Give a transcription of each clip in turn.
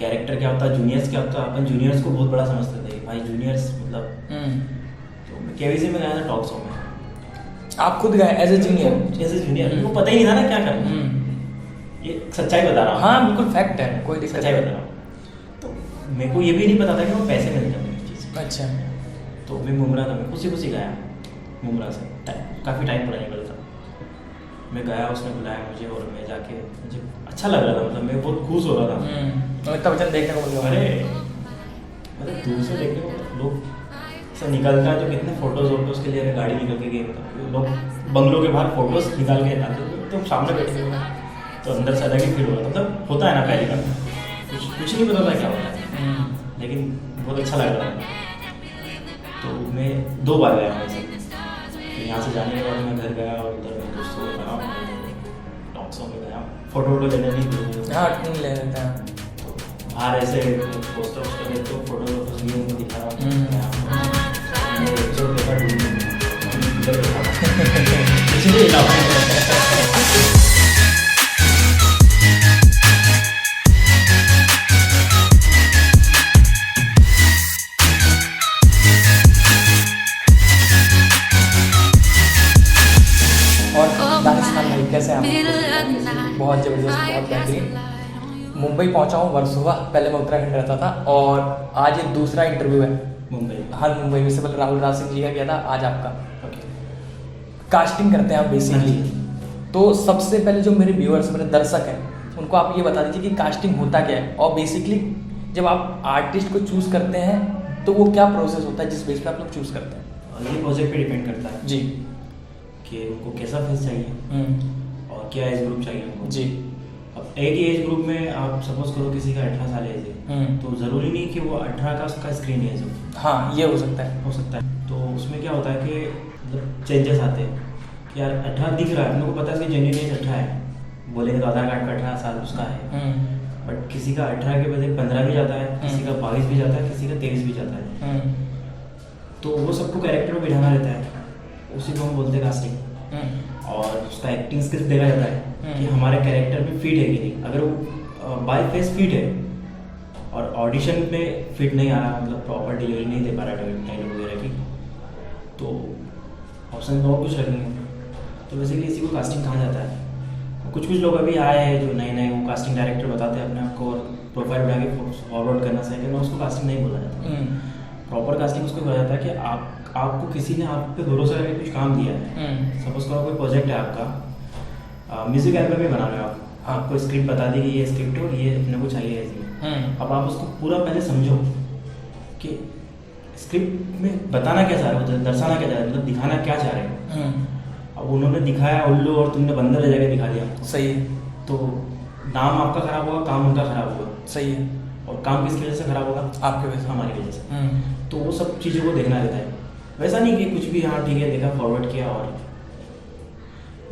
Character क्या होता है, जूनियर्स क्या होता है, अपन जूनियर्स को बहुत बड़ा समझते थे भाई, जूनियर्स मतलब। तो मैं केवीसी में गया था टॉक शो में। आप खुद गए as a junior? As a junior, मेरे को पता ही नहीं था ना क्या करना। ये सच्चाई बता रहा हूँ। हाँ बिल्कुल फैक्ट है, कोई दिक्कत सच्चाई बता रहा हूँ। तो मेरे को ये भी नहीं पता था कि वो पैसे मिलते हैं मेरी चीज़। अच्छा। तो मैं मुमरा था, मैं खुशी खुशी गया मुमरा से, काफ़ी टाइम पुरानी गया था। मैं गया, उसने बुलाया मुझे और मैं जाके, मुझे अच्छा लग रहा था, मतलब मैं बहुत खुश हो रहा था। अमिताभ बच्चन देखने को मिल गया। अरे मतलब दूर से देखने को लोग से निकलता है तो कितने फोटोज वोटोज़ के लिए गाड़ी निकल के गए, मतलब लोग बंगलों के बाहर फोटोज निकाल के आते थे, तो सामने बैठे हुए तो अंदर से अलग ही फील हो रहा था। मतलब होता है ना पहली बार, कुछ नहीं पता था क्या होता है, लेकिन बहुत अच्छा लग रहा था। तो मैं 2 बार गया वैसे, तो यहाँ से जाने के बाद मैं घर गया और उधर मेरे दोस्तों को कहा, टॉक शो में गया, फोटो वोटो लेने नहीं। हाँ नहीं ले लेते हैं। तो बाहर ऐसे पोस्टर वोस्टर लेते हो, फोटो वोटो लिए उनको दिखा रहा हूँ, एपिसोड देखा दानिश खान भाई कैसे हैं? बहुत ज़बरदस्त, बहुत बेहतरीन। मुंबई पहुंचा हूँ वर्सोवा, पहले मैं उत्तराखंड रहता था और आज ये दूसरा इंटरव्यू है मुंबई। हाँ मुंबई में, से पहले राहुल राज सिंह जी का किया था, आज आपका। कास्टिंग करते हैं आप बेसिकली, तो सबसे पहले जो मेरे व्यूअर्स, मेरे दर्शक हैं, उनको आप ये बता दीजिए कि कास्टिंग होता क्या है, और बेसिकली जब आप आर्टिस्ट को चूज़ करते हैं तो वो क्या प्रोसेस होता है जिस बेस पे आप लोग चूज़ करते हैं? ये प्रोजेक्ट पे डिपेंड करता है जी, कि उनको कैसा फेस चाहिए और क्या एज ग्रुप चाहिए उनको। जी। अब एक ही एज ग्रुप में आप सपोज करो किसी का 18 साल एज है, तो ज़रूरी नहीं कि वो 18 का उसका स्क्रीन एज हो। हाँ ये हो सकता है। तो उसमें क्या होता है कि मतलब चेंजेस आते हैं कि यार 18 दिख रहा है, हम लोग को पता है कि जेन्युइन एज 18 है, बोलेंगे तो आधार कार्ड का 18 साल उसका है, बट किसी का 18 के बजाय 15 भी जाता है, किसी का 22 भी जाता है, किसी का 23 भी जाता है। तो वो सबको कैरेक्टर में बिठाना रहता है, उसी को हम बोलते हैं कास्टिंग। और उसका एक्टिंग स्किल्स देखा जाता है कि हमारे कैरेक्टर में फिट है कि नहीं। अगर वो बाय फेस फिट है और ऑडिशन में फिट नहीं आ रहा, मतलब प्रॉपर डिलीवरी नहीं दे पा रहा डायलॉग वगैरह की, तो ऑप्शन और कुछ रखेंगे। तो बेसिकली इसी को कास्टिंग कहा जाता है। कुछ लोग अभी आए हैं जो नए नए, वो कास्टिंग डायरेक्टर बताते हैं अपने आप को और प्रोफाइल बना के फॉरवर्ड करना चाहिए, मैं उसको कास्टिंग नहीं बोला जाता। प्रॉपर कास्टिंग उसको बोला जाता है कि आपको किसी ने आप पे भरोसा करके कुछ काम दिया है। सपोज करो कोई प्रोजेक्ट है आपका, म्यूजिक एल्बम में बना रहे हो आप, आपको स्क्रिप्ट बता दी कि ये स्क्रिप्ट हो, ये अपने को चाहिए ऐसी। अब आप उसको पूरा पहले समझो कि स्क्रिप्ट में बताना क्या चाह रहे हो, दर्शाना क्या चाह रहे हो, मतलब दिखाना क्या चाह रहे हो। अब उन्होंने दिखाया उल्लू और तुमने बंदर ले जाके दिखा दिया, सही है, तो नाम आपका खराब होगा, काम उनका खराब होगा। सही है। और काम किसकी वजह से खराब होगा? आपके वजह से, हमारी वजह से। तो वो सब चीज़ों को देखना रहता है। वैसा नहीं कि कुछ भी हाँ ठीक है देखा फॉरवर्ड किया और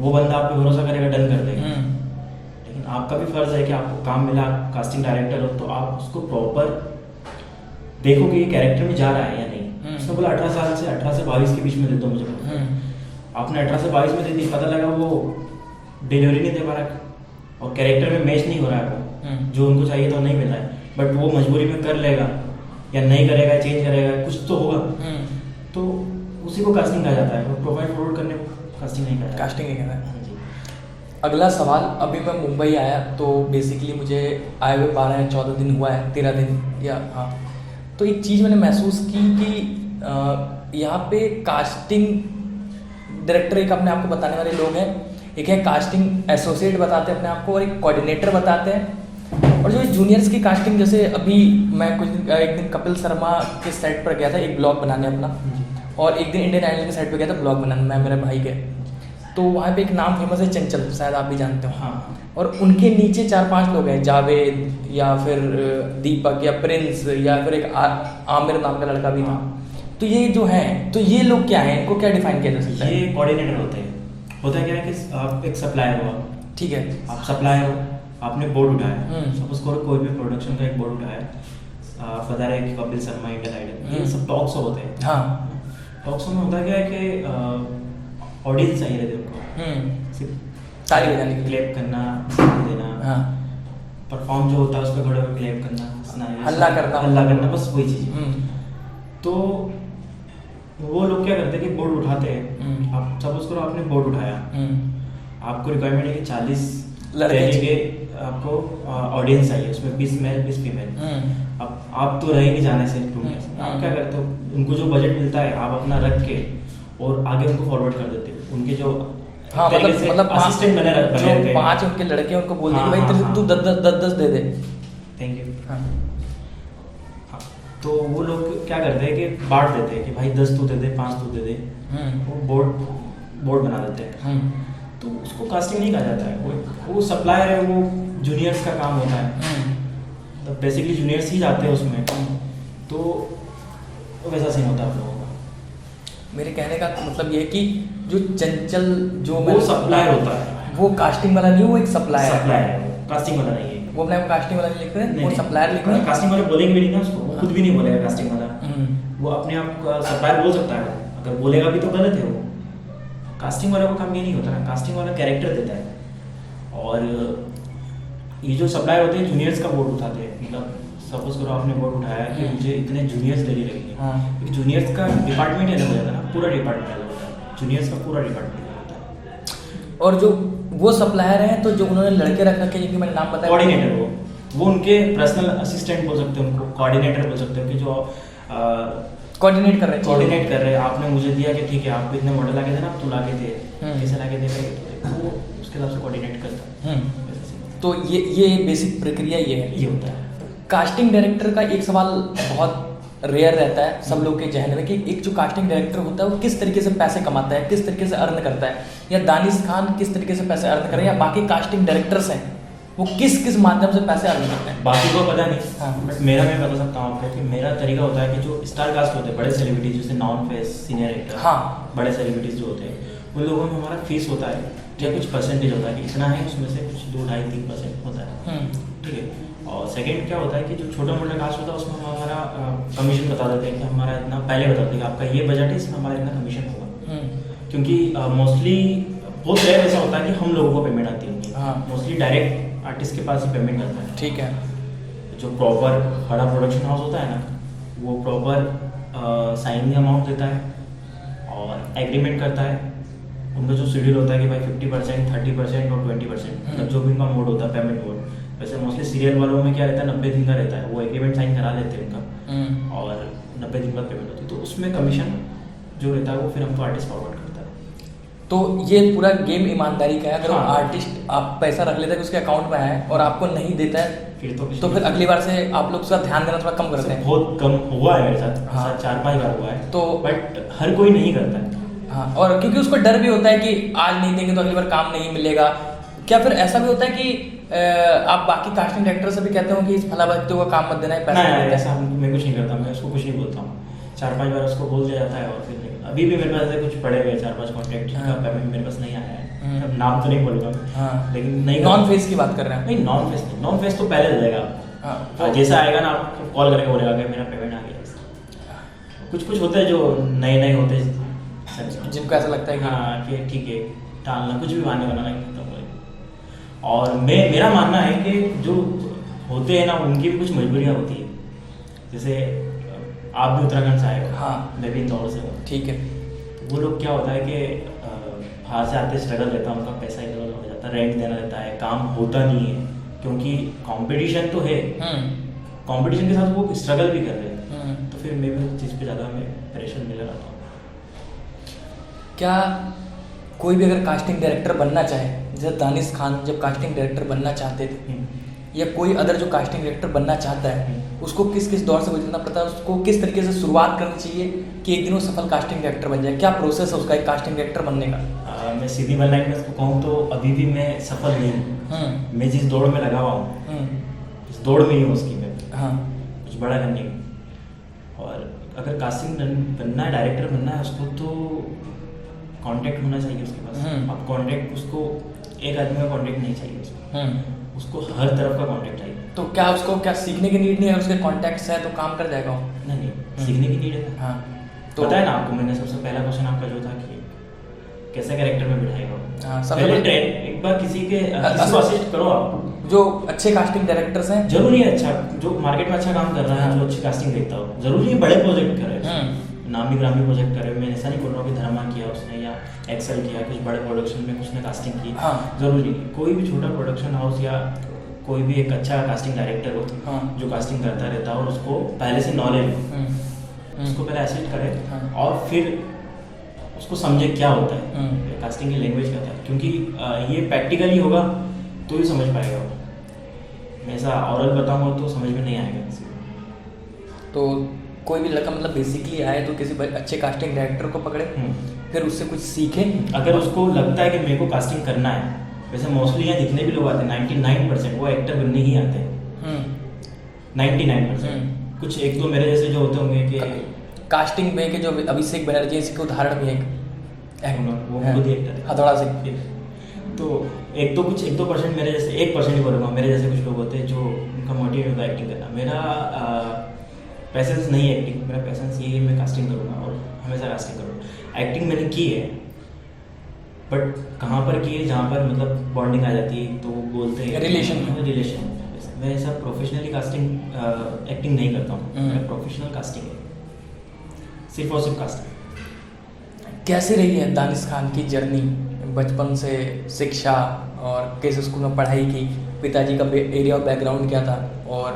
वो बंदा आप पे भरोसा करेगा, डन कर देगा। लेकिन आपका भी फर्ज है कि आपको काम मिला, कास्टिंग डायरेक्टर हो, तो आप उसको प्रॉपर देखो कि ये कैरेक्टर में जा रहा है या नहीं। उसने बोला 18 साल से 18 से 22 के बीच में दे दो मुझे। आपने 18 से 22 में दे दी, पता लगा वो डिलीवरी नहीं दे पा रहा और कैरेक्टर में मैच नहीं हो रहा है, वो जो उनको चाहिए तो नहीं मिल रहा है, बट वो मजबूरी में कर लेगा या नहीं करेगा, चेंज करेगा, कुछ तो होगा। तो उसी को कास्टिंग कहा जाता है, प्रोफाइल फॉरवर्ड करने को कास्टिंग नहीं कहा जाता। कास्टिंग नहीं कहता है। अगला सवाल, अभी मैं मुंबई आया तो बेसिकली मुझे आए हुए 12 या 14 दिन हुआ है, 13 दिन या हाँ। तो एक चीज़ मैंने महसूस की कि यहाँ पे कास्टिंग डायरेक्टर एक अपने आप को बताने वाले लोग हैं, एक है कास्टिंग एसोसिएट बताते हैं अपने आप को, और एक कोऑर्डिनेटर बताते हैं। और जो जूनियर्स की कास्टिंग, जैसे अभी मैं एक दिन कपिल शर्मा के सेट पर गया था एक ब्लॉग बनाने अपना, और एक दिन इंडियन आइडल के सेट पर गया था ब्लॉग बनाने, मैं मेरे भाई के। तो वहाँ पे एक नाम फेमस है चंचल, शायद आप भी जानते हो। हाँ। और उनके नीचे 4-5 लोग हैं, जावेद या फिर दीपक या प्रिंस या फिर एक आमिर नाम का लड़का भी था। तो ये जो हैं, तो ये लोग क्या हैं, इनको क्या डिफाइन किया जा सकता है? ये कोऑर्डिनेटर होते हैं। होता क्या है कि आप एक सप्लायर हो, ठीक है, आप सप्लायर हो, आपने बोर्ड उठाया, सपोज करो कोई भी प्रोडक्शन का एक बोर्ड उठाया, आप बता रहे हैं कि कपिल शर्मा, इंडियन आइडल, ये सब टॉक शो होते हैं। हाँ, टॉक शो में होता क्या है कि ऑडियंस चाहिए रहते उनको, सिर्फ ताली बजाने के लिए, क्लैप करना, देना, हाँ, परफॉर्म जो होता है उस पर खड़े होकर क्लैप करना, हल्ला करना बस वही चीज़। तो वो लोग क्या करते हैं कि बोर्ड उठाते हैं। आप सपोज करो आपने बोर्ड उठाया, आपको रिक्वायरमेंट है कि 40 लड़के के आपको ऑडियंस चाहिए, उसमें 20 मेल 20 फीमेल। अब आप तो रहे नहीं जाने से ढूंढने से, आप क्या करते हो, उनको जो बजट मिलता है आप अपना रख के और आगे उनको फॉरवर्ड कर देते हो। उनके जो मतलब असिस्टेंट बने रहते हैं, 5 उनके लड़के उनको बोल दे कि भाई तू 10 दे दे। Thank you. तो वो लोग क्या करते हैं कि बांट देते हैं कि भाई 10 तू दे दे, 5 तू दे दे। वो बोर्ड बना देते हैं। तो उसको कास्टिंग नहीं कहा जाता है, वो सप्लायर है, वो जूनियर्स का काम होता है। तो बेसिकली जूनियर्स ही जाते हैं उसमें। तो वैसा सीन होता है आप लोगों का। मेरे कहने का मतलब ये है कि जो चंचल जो वो सप्लायर होता है, वो कास्टिंग वाला नहीं, वो एक सप्लायर है, कास्टिंग वाला नहीं है। वो अपने कास्टिंग वाला नहीं लिख रहे हैं, वो सप्लायर लिख रहे हैं। कास्टिंग वाले बोलेंगे भी नहीं ना उसको, वो खुद भी नहीं बोलेगा कास्टिंग वाला। वो अपने आप का सप्लायर बोल सकता है, अगर बोलेगा भी तो गलत है वो। कास्टिंग वाला का काम ये नहीं होता ना, कास्टिंग वाला कैरेक्टर देता है। और ये जो सप्लायर होते हैं जूनियर्स का बोर्ड उठाते हैं। मतलब सपोज करो आपने बोर्ड उठाया कि मुझे इतने जूनियर्स डेली लगेंगे। जूनियर्स का डिपार्टमेंट अलग हो जाता है ना, पूरा डिपार्टमेंट अलग होता है, जूनियर्स का पूरा डिपार्टमेंट अलग होता है। और जो वो सप्लायर हैं, तो जो उन्होंने लड़के रख रखे जिनके मैंने नाम बताया, कोऑर्डिनेटर, वो उनके पर्सनल असिस्टेंट बोल सकते हैं, उनको कोऑर्डिनेटर बोल सकते हैं, कि जो कोऑर्डिनेट कर रहे हैं। आपने मुझे दिया कि ठीक है आपको इतने मॉडल लाके देना, अब तू लाके दे, कैसे लाके दे, वो उसके हिसाब से कोऑर्डिनेट करता है। तो ये बेसिक प्रक्रिया ये है, ये होता है। कास्टिंग डायरेक्टर का एक सवाल बहुत रेयर रहता है सब लोग के जहन में कि एक जो कास्टिंग डायरेक्टर होता है वो किस तरीके से पैसे कमाता है, किस तरीके से अर्न करता है, या दानिश खान किस तरीके से पैसे अर्न कर रहे हैं, या बाकी कास्टिंग डायरेक्टर्स हैं वो किस माध्यम से पैसे अर्न करते हैं। बाकी को पता नहीं, बट मेरा मैं बता सकता हूँ आपको कि मेरा तरीका होता है कि जो स्टार कास्ट होते हैं, बड़े सेलिब्रिटीज जैसे नॉन फेस सीनियर एक्टर, बड़े सेलिब्रिटीज जो होते हैं, उन लोगों में हमारा फीस होता है, या कुछ परसेंटेज होता है कि इतना है, उसमें से कुछ 2-2.5-3% होता है, ठीक है। और सेकंड क्या होता है कि जो छोटा मोटा कास्ट होता है उसमें हम हमारा कमीशन बता देते हैं कि हमारा इतना, पहले बता देते हैं कि आपका ये बजट है, इसमें हमारा इतना कमीशन होगा। क्योंकि मोस्टली बहुत रेयर ऐसा होता है कि हम लोगों को पेमेंट आती है, मोस्टली डायरेक्ट आर्टिस्ट के पास ही पेमेंट करता है। ठीक है। जो प्रॉपर बड़ा प्रोडक्शन हाउस होता है ना, वो प्रॉपर साइनिंग अमाउंट देता है और एग्रीमेंट करता है। उनका जो शेड्यूल होता है कि भाई 50%, 30% और 20%, मतलब जो भी उनका मोड होता है, पेमेंट मोड। वैसे मोस्टली सीरियल वालों में क्या रहता है, 90 दिन का रहता है, वो एग्रीमेंट साइन करा लेते हैं उनका, और 90 दिन बाद पेमेंट होती है। तो उसमें कमीशन जो रहता है वो फिर हमको आर्टिस्ट फॉरवर्ड करता है। तो ये पूरा गेम ईमानदारी का है। अगर आर्टिस्ट आप पैसा रख लेता है उसके अकाउंट में है और आपको नहीं देता है, तो फिर अगली बार से आप लोग उसका ध्यान देना थोड़ा कम करते हैं। बहुत कम हुआ है मेरे साथ, 4-5 बार हुआ है, तो बट हर कोई नहीं करता है। और क्योंकि उसको डर भी होता है कि आज नहीं देंगे तो अगली बार काम नहीं मिलेगा। क्या फिर ऐसा भी होता है कि आप बाकी कास्टिंग डायरेक्टर से भी कहते हो कि इस फला व्यक्ति को काम मत देना है, पैसा नहीं, ऐसा मैं कुछ नहीं करता, मैं उसको कुछ नहीं बोलता हूँ। 4-5 बार उसको बोल दिया जाता है और फिर अभी भी मेरे पास ऐसे कुछ पड़े हुए 4-5 कॉन्टैक्ट जिनका पेमेंट मेरे पास नहीं आया है। अब नाम तो नहीं बोलूँगा, लेकिन नहीं। नॉन फेस की बात कर रहे हैं? नहीं, नॉन फेस नहीं, नॉन फेस तो पहले दे देगा आपको, जैसा आएगा ना आपको कॉल करके बोलेगा कि मेरा पेमेंट आ गया। कुछ होते हैं जो नए होते हैं जिनको ऐसा लगता है कि ठीक है टालना, कुछ भी मानने वाला नहीं होता। और मेरा मानना है कि जो होते हैं ना उनकी भी कुछ मजबूरियाँ होती है। जैसे आप भी उत्तराखंड से आए हो, मैं भी इंदौर से हूँ, ठीक है। वो लोग क्या होता है कि बाहर से आते स्ट्रगल रहता है, उनका पैसा इधर उधर हो जाता है, रेंट देना रहता है, काम होता नहीं है क्योंकि कंपटीशन तो है, कंपटीशन के साथ वो स्ट्रगल भी कर रहे हैं। तो फिर मैं भी उस चीज़ पे ज़्यादा हमें प्रेशर मिल रहा था। क्या कोई भी अगर कास्टिंग डायरेक्टर बनना चाहे, जैसे दानिश खान जब कास्टिंग डायरेक्टर बनना चाहते थे, या कोई अदर जो कास्टिंग डायरेक्टर बनना चाहता है, उसको किस दौर से गुजरना पड़ता है, उसको किस तरीके से शुरुआत करनी चाहिए कि एक दिन वो सफल कास्टिंग डायरेक्टर बन जाए? क्या प्रोसेस है उसका एक कास्टिंग डायरेक्टर बनने का? मैं सीधी वन लाइन में उसको कहूँ तो अभी भी मैं सफल नहीं हूँ। मैं जिस दौड़ में लगा हुआ हूँ, इस दौड़ में ही हूँ उसकी मैं, कुछ बड़ा करने की। और अगर कास्टिंग बनना है, डायरेक्टर बनना है, उसको तो कांटेक्ट होना चाहिए उसके पास। अब कांटेक्ट उसको एक आदमी का कांटेक्ट नहीं चाहिए, उसको हर तरफ का कांटेक्ट चाहिए। तो क्या उसको क्या सीखने की नीड नहीं है? उसके कॉन्टैक्ट्स है तो काम कर जाएगा वो? नहीं, सीखने की नीड है। तो पता है ना आपको, मैंने सबसे पहला क्वेश्चन आपका जो था कि कैसे कैरेक्टर में बिठाएगा, पहले ट्रेन एक बार किसी को असिस्ट करो आप। जो अच्छे कास्टिंग डायरेक्टर्स हैं। जरूरी है अच्छा, जो मार्केट में अच्छा काम कर रहा है, जो अच्छी कास्टिंग देखता हो, जरूरी है बड़े प्रोजेक्ट करे, नामी ग्रामी प्रोजेक्ट करे। मैं ऐसा नहीं बोल रहा हूँ कि धर्मा किया उसने या एक्सेल किया, कुछ बड़े प्रोडक्शन में उसने कास्टिंग की, जरूरी नहीं। कोई भी छोटा प्रोडक्शन हाउस या कोई भी एक अच्छा कास्टिंग डायरेक्टर हो जो कास्टिंग करता रहता है और उसको पहले से नॉलेज हो, उसको पहले एसिड करे और फिर उसको समझे क्या होता है कास्टिंग की लैंग्वेज क्या होता है, क्योंकि ये प्रैक्टिकली होगा तो ही समझ पाएगा वो। मैं ऐसा ऑरल बताऊंगा तो समझ में नहीं आएगा किसी को। तो कोई भी लड़का मतलब बेसिकली आए तो किसी अच्छे कास्टिंग डायरेक्टर को पकड़े, फिर उससे कुछ सीखे। अगर उसको लगता है कि मेरे को कास्टिंग करना है, वैसे मोस्टली यहाँ जितने भी लोग आते हैं 99% वो एक्टर बनने ही आते हैं, 99%। कुछ एक दो मेरे जैसे जो होते होंगे कि कास्टिंग में के जो अभिषेक बनर्जी इसके उदाहरण भी वो खुद ही एक्टर है, हथौड़ा से। तो एक दो परसेंट मेरे जैसे, 1% ही बोलूँगा, मेरे जैसे कुछ लोग होते हैं जो उनका मोटिव होता है एक्टिंग करना। मेरा पैसेंस नहीं है एक्टिंग, मेरा पैसेंस ये है मैं कास्टिंग करूँगा और हमेशा कास्टिंग करूँगा। एक्टिंग मैंने की है, बट कहाँ पर की है, जहाँ पर मतलब बॉन्डिंग आ जाती है तो बोलते हैं रिलेशन। मैं ऐसा प्रोफेशनली कास्टिंग एक्टिंग नहीं करता हूँ, मेरा प्रोफेशनल कास्टिंग है, सिर्फ और सिर्फ कास्टिंग। कैसे रही है दानिश खान की जर्नी, बचपन से शिक्षा और किस स्कूल में पढ़ाई की, पिताजी का एरिया ऑफ बैकग्राउंड क्या था, और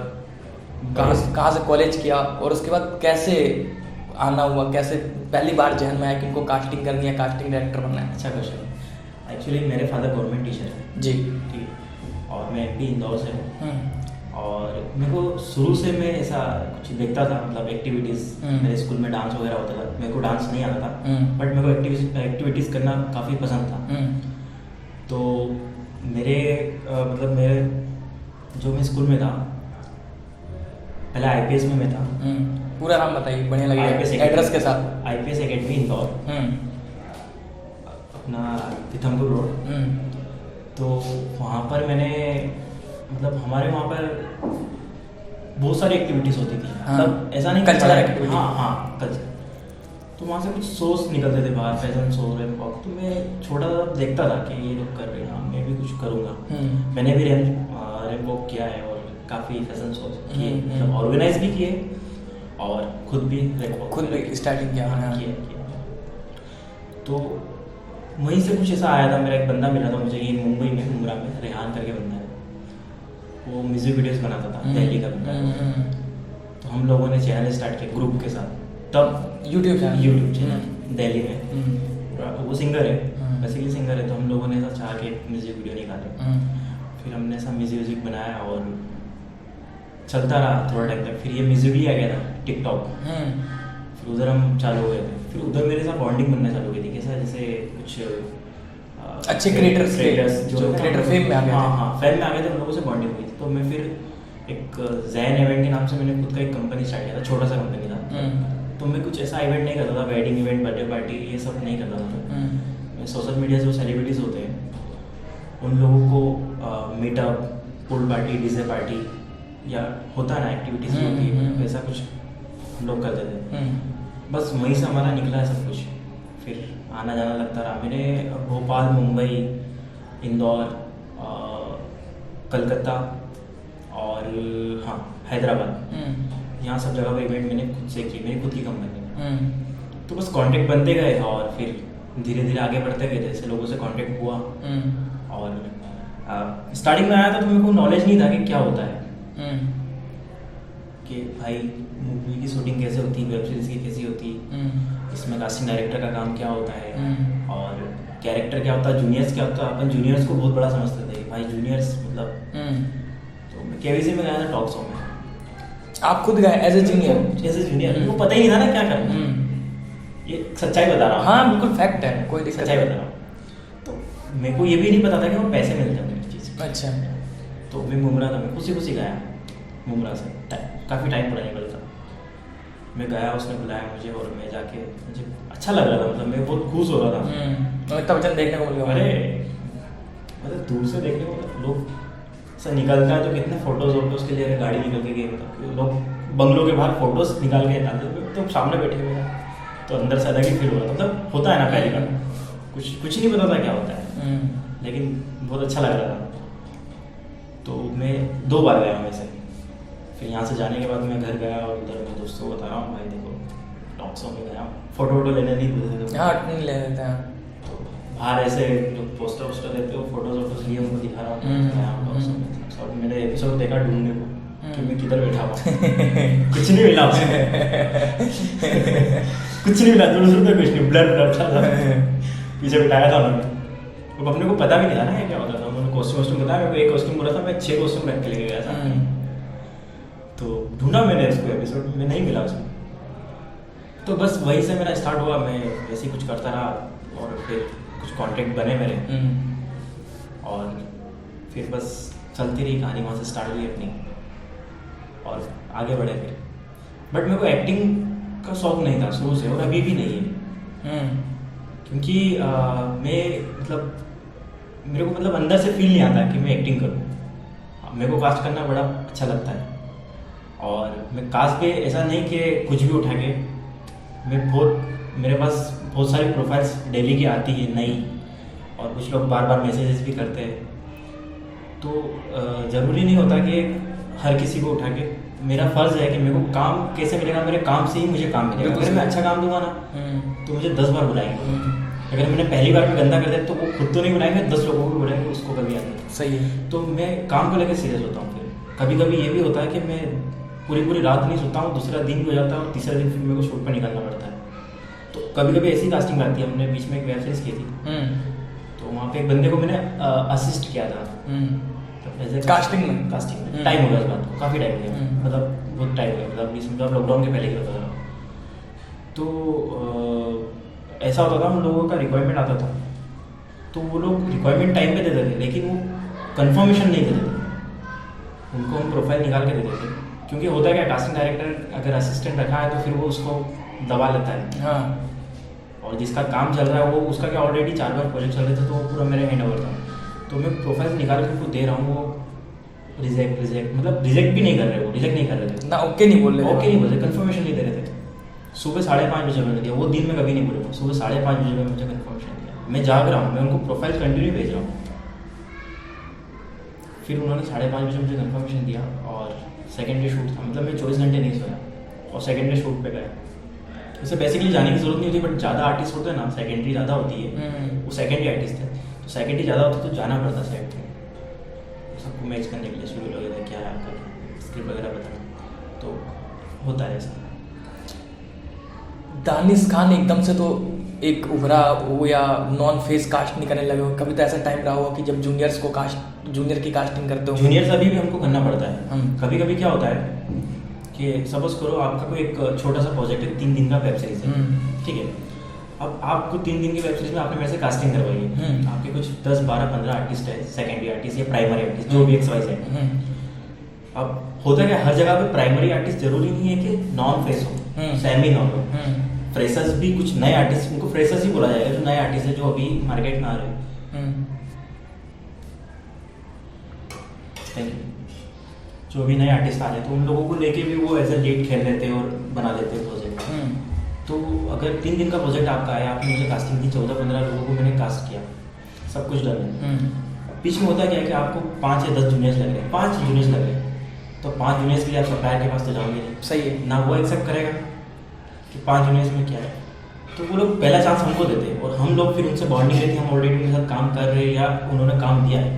कहाँ से कॉलेज किया, और उसके बाद कैसे आना हुआ, कैसे पहली बार जहन में आया कि उनको कास्टिंग करनी है, कास्टिंग डायरेक्टर बनना है? अच्छा क्वेश्चन। एक्चुअली मेरे फादर गवर्नमेंट टीचर हैं जी, ठीक, और मैं भी इंदौर से हूँ, और मेरे को शुरू से मैं ऐसा कुछ देखता था, मतलब एक्टिविटीज़, मेरे स्कूल में डांस वगैरह होता था, मेरे को डांस नहीं आता था, बट मेरे को एक्टिविटीज़ करना काफ़ी पसंद था। तो मेरे मतलब मेरे जो मैं स्कूल में था, पहले IPS में मैं था। पूरा नाम बताइए, बढ़िया लगेगा एड्रेस के साथ। IPS एकेडमी इंदौर, अपना पीथमपुर रोड। तो वहाँ पर मैंने मतलब हमारे वहाँ पर बहुत सारी एक्टिविटीज़ होती थी, मतलब ऐसा नहीं कल्चरल एक्टिविटी। हाँ कल्चर। तो वहाँ से कुछ शोज निकलते थे बाहर, फैशन शो, रैंपॉक। तो मैं छोटा सा देखता था कि ये लोग कर रहे हैं, मैं भी कुछ करूँगा। मैंने भी रैंपॉक किया है और काफ़ी फैशन शोज किए, मतलब ऑर्गेनाइज भी किए और खुद भी स्टार्टिंग किया। तो वहीं से कुछ ऐसा आया था, मेरा एक बंदा मिला था मुझे, ये मुंबई में मुमरा में रेहान करके बंदा है, वो म्यूजिक वीडियोस बनाता था, दिल्ली का बंदा। तो हम लोगों ने चैनल स्टार्ट किया ग्रुप के साथ, तब यूट्यूब चैनल दिल्ली में। वो सिंगर है, बेसिकली सिंगर है, तो हम लोगों ने ऐसा चाह के म्यूजिक वीडियो निकाले। फिर हमने ऐसा म्यूजिक बनाया और चलता रहा थोड़ा टाइम तक। फिर ये म्यूजिकली आ गया था टिकटॉक, फिर उधर हम चालू हो गए थे। फिर उधर मेरे साथ बॉन्डिंग बनना चालू हो गई थी, कैसा जैसे कुछ अच्छे क्रिएटर्स जो क्रिएटर फेम में आ गए थे। हाँ फेम में आ गए थे, उन लोगों से बॉन्डिंग हुई थी। तो मैं फिर एक जैन इवेंट के नाम से मैंने खुद का एक कंपनी स्टार्ट किया था, छोटा सा कंपनी था। तो मैं कुछ ऐसा इवेंट नहीं करता था, वेडिंग इवेंट, बर्थडे पार्टी, ये सब नहीं करता था। मैं सोशल मीडिया से जो सेलिब्रिटीज़ होते हैं उन लोगों को meetup, pool party, DJ party या होता है ना एक्टिविटीज़ होती है, वैसा कुछ हम लोग करते थे। बस वहीं से हमारा निकला है सब कुछ। फिर आना जाना लगता रहा। मैंने भोपाल, मुंबई, इंदौर, कलकत्ता और हाँ हैदराबाद, यहाँ सब जगह पर इवेंट मैंने खुद से की, मेरी खुद की कंपनी। तो बस कांटेक्ट बनते गए और फिर धीरे धीरे आगे बढ़ते गए, जैसे लोगों से कांटेक्ट हुआ। और स्टार्टिंग में आया था तो मेरे को नॉलेज नहीं था कि क्या होता है, कि भाई मूवी की शूटिंग कैसे होती है, वेब सीरीज की कैसी होती है, इसमें कास्टिंग डायरेक्टर का काम क्या होता है, और कैरेक्टर क्या होता है, जूनियर्स क्या होता है। अपन जूनियर्स को बहुत बड़ा समझते थे, भाई जूनियर्स मतलब। तो मैं KBC में गया था टॉक शो में। आप खुद गए एज ए जूनियर? मेरे को पता ही नहीं था ना क्या करना। ये सच्चाई बता रहा हूँ। हाँ बिल्कुल फैक्ट है, कोई दिक्कत सच्चाई बता रहा हूँ। तो मेरे को ये भी नहीं पता था कि वो पैसे मिलते हैं मेरी चीज़। अच्छा। तो मैं मुमरा था, मैं खुशी गया मुमरा से, काफ़ी टाइम पुरानी बात था। मैं गया, उसने बुलाया मुझे और मैं जाके, मुझे अच्छा लग रहा था, मतलब मैं बहुत खुश हो रहा था। अमिताभ बच्चन देखने को मिल गया। अरे मतलब दूर से देखने को लोग ऐसा निकलता है तो कितने फोटोज़ के लिए गाड़ी निकल के गए, मतलब लोग बंगलों के बाहर फोटोज़ निकाल के डालते, तो सामने बैठे हुए हैं तो अंदर से अलग ही फील हो रहा था। मतलब होता है ना पहली बार, कुछ नहीं पता था क्या होता है, लेकिन बहुत अच्छा लग रहा था। तो मैं 2 बार गया हूँ वैसे। फिर यहाँ से जाने के बाद मैं घर गया और उधर मैं दोस्तों को बता रहा हूँ, भाई देखो टॉक्सो में गया हूँ, फ़ोटो वोटो लेने नहीं देते थे। हाँ, नहीं ले लेते हैं। तो बाहर ऐसे जो पोस्टर वोस्टर देते हो, फोटोज वोटोज लिए उनको दिखा रहा हूँ गया हूँ टॉक्सो में। सब मैंने एपिसोड देखा ढूंढने को कि मैं किधर बैठा हुआ कुछ नहीं मिला कुछ नहीं मिला, दूर दूर तक कुछ नहीं, ब्लर ब्लर था पीछे बिठाया था उन्होंने। तो अपने को पता भी नहीं था ना क्या होता था। उन्होंने कॉस्ट्यूम वॉस्ट्यूम बताया, मेरे को एक कॉस्ट्यूम बोला था, मैं 6 कॉस्ट्यूम रख के लेके गया था। तो ढूंढा मैंने इसको, एपिसोड में नहीं मिला उसमें। तो बस वहीं से मेरा स्टार्ट हुआ, मैं वैसे ही कुछ करता रहा और फिर कुछ कॉन्टेक्ट बने मेरे और फिर बस चलती रही कहानी, वहाँ से स्टार्ट हुई अपनी और आगे बढ़े फिर। बट मेरे को एक्टिंग का शौक नहीं था शुरू से और अभी भी नहीं है। क्योंकि मैं मतलब मेरे को मतलब अंदर से फील नहीं आता कि मैं एक्टिंग करूँ। मेरे को कास्ट करना बड़ा अच्छा लगता है और मैं कास्ट पे ऐसा नहीं कि कुछ भी उठा के, मेरे पास बहुत सारी प्रोफाइल्स डेली की आती है नई, और कुछ लोग बार बार मैसेजेस भी करते हैं। तो ज़रूरी नहीं होता कि हर किसी को उठा के, मेरा फ़र्ज़ है कि मेरे को काम कैसे मिलेगा, मेरे काम से ही मुझे काम मिलेगा। अगर मैं अच्छा काम दूंगा ना तो मुझे 10 बार बुलाएंगे। अगर मैंने पहली बार में गंदा कर दिया तो वो खुद तो नहीं बुलाएंगे, 10 लोगों को बुलाएंगे, उसको कभी आएंगे। सही है। तो मैं काम को लेकर सीरियस होता हूँ। फिर कभी कभी ये भी होता है कि मैं पूरी रात नहीं सोता हूँ, दूसरा दिन भी हो जाता है और तीसरा दिन फिर मेरे को शूट पर निकलना पड़ता है। तो कभी कभी ऐसी कास्टिंग आती है। हमने बीच में एक वेब सीरीज की थी, तो वहाँ पे एक बंदे को मैंने असिस्ट किया था कास्टिंग में टाइम हो गया इस बात को, काफ़ी टाइम गया, मतलब बहुत टाइम गया, मतलब लॉकडाउन के पहले की बता रहा हूँ। तो ऐसा होता था, उन लोगों का रिक्वायरमेंट आता था तो वो लोग रिक्वायरमेंट टाइम पे देते थे, लेकिन वो कंफर्मेशन नहीं देते थे। उनको हम प्रोफाइल निकाल के देते थे, क्योंकि होता है क्या, कास्टिंग डायरेक्टर अगर असिस्टेंट रखा है तो फिर वो उसको दबा लेता है। हाँ। और जिसका काम चल रहा है वो उसका क्या ऑलरेडी 4 बार प्रोजेक्ट चल रहे थे, तो वो पूरा मेरे हैंड ओवर था। तो मैं प्रोफाइल निकाल के उनको दे रहा हूँ, वो रिजेक्ट मतलब रिजेक्ट भी नहीं कर रहे, वो रिजेक्ट नहीं कर रहे थे ना, ओके नहीं बोल रहे, कंफर्मेशन नहीं दे रहे थे। सुबह 5:30 बजे मैंने दिया, वो दिन में कभी नहीं बोले, सुबह 5:30 बजे में मुझे कंफर्मेशन दिया। मैं जाग रहा हूँ, मैं उनको प्रोफाइल कंटिन्यू भेज रहा हूँ। फिर उन्होंने 5:30 बजे मुझे कंफर्मेशन दिया और सेकेंड डे शूट था, मतलब मैं 24 घंटे नहीं सोया और सेकेंड डे शूट पे गया। उसे बेसिकली जाने की जरूरत नहीं होती, बट ज़्यादा आर्टिस्ट होते हैं ना, सेकेंडरी ज़्यादा होती है, वो सेकेंडरी आर्टिस्ट है, तो सेकेंडरी ज़्यादा होती है तो जाना पड़ता सेट पे, सबको मैच करने के लिए, शेड्यूल वगैरह क्या है आपका, स्क्रिप्ट वगैरह बताना, तो होता है ऐसा। दानिश खान एकदम से तो एक उभरा हो या नॉन फेस कास्ट नहीं करने लगे हो, कभी तो ऐसा टाइम रहा हो कि जब जूनियर की कास्टिंग करते हो? जूनियर्स अभी भी हमको करना पड़ता है। कभी कभी क्या होता है कि सपोज करो आपका कोई एक छोटा सा प्रोजेक्ट है, 3 दिन का वेब सीरीज है, ठीक है। अब आपको 3 दिन की वेब सीरीज में आपने मेरे से कास्टिंग करवाई है, आपके कुछ 10, 12, 15 आर्टिस्ट है, सेकेंडरी आर्टिस्ट या प्राइमरी आर्टिस्ट, जो भी XYZ है। अब होता है क्या, हर जगह पे प्राइमरी आर्टिस्ट जरूरी नहीं है कि नॉन फेस हो, सेमी नॉन हो, फ्रेशर्स भी, कुछ नए आर्टिस्ट, उनको फ्रेशर्स ही बोला जाएगा, जो नए आर्टिस्ट है, जो अभी मार्केट में आ रहे हैं। Thank you. जो भी नए आर्टिस्ट आ रहे हैं तो उन लोगों को लेके भी वो एज ए लीड खेल लेते हैं और बना लेते हैं प्रोजेक्ट। तो अगर 3 दिन का प्रोजेक्ट आपका है, आपने मुझे कास्टिंग दी, 14-15 लोगों को मैंने कास्ट किया, सब कुछ डन है। बीच में होता क्या है कि आपको 5 या 10 जूनियर्स लग रहे हैं, 5 जूनियर्स लग रहे हैं, तो 5 जूनियर्स के लिए आप सप्लायर के पास तो जाओगे नहीं। सही है ना, वो एक्सेप्ट करेगा कि 5 जूनियर्स में क्या है, तो वो लोग पहला चांस हमको देते हैं और हम लोग फिर उनसे बॉन्डिंग रहती है, हम ऑलरेडी उनके साथ काम कर रहे हैं या उन्होंने काम दिया है,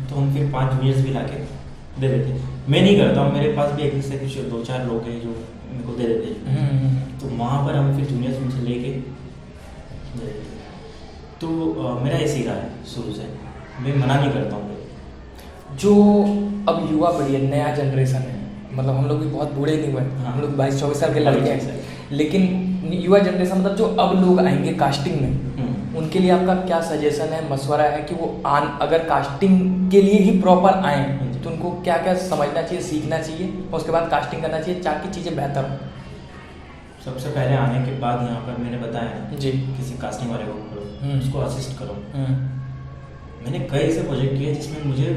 तो हम फिर 5 जूनियर्स भी ला के दे देते हैं। मैं नहीं करता हूँ, मेरे पास भी एक से कुछ 2-4 लोग हैं जो मेरे को दे देते हैं, तो वहाँ पर हम फिर जूनियर्स उनसे लेके दे देते हैं। तो मेरा ऐसे ही रहा है शुरू से, मैं मना नहीं करता हूँ। जो अब युवा पीढ़ी है, नया जनरेशन है, मतलब हम लोग भी बहुत बूढ़े नहीं हुए, हम लोग 22-24 साल के लड़के हैं, लेकिन युवा जनरेशन मतलब जो अब लोग आएंगे कास्टिंग में, उनके लिए आपका क्या सजेशन है, मशवरा है कि वो अगर कास्टिंग के लिए ही प्रॉपर आए तो उनको क्या क्या समझना चाहिए, सीखना चाहिए और उसके बाद कास्टिंग करना चाहिए ताकि चीज़ें बेहतर हो? सबसे पहले आने के बाद यहाँ पर मैंने बताया जी, किसी कास्टिंग वाले को करो, उसको असिस्ट करो। मैंने कई ऐसे प्रोजेक्ट किए जिसमें मुझे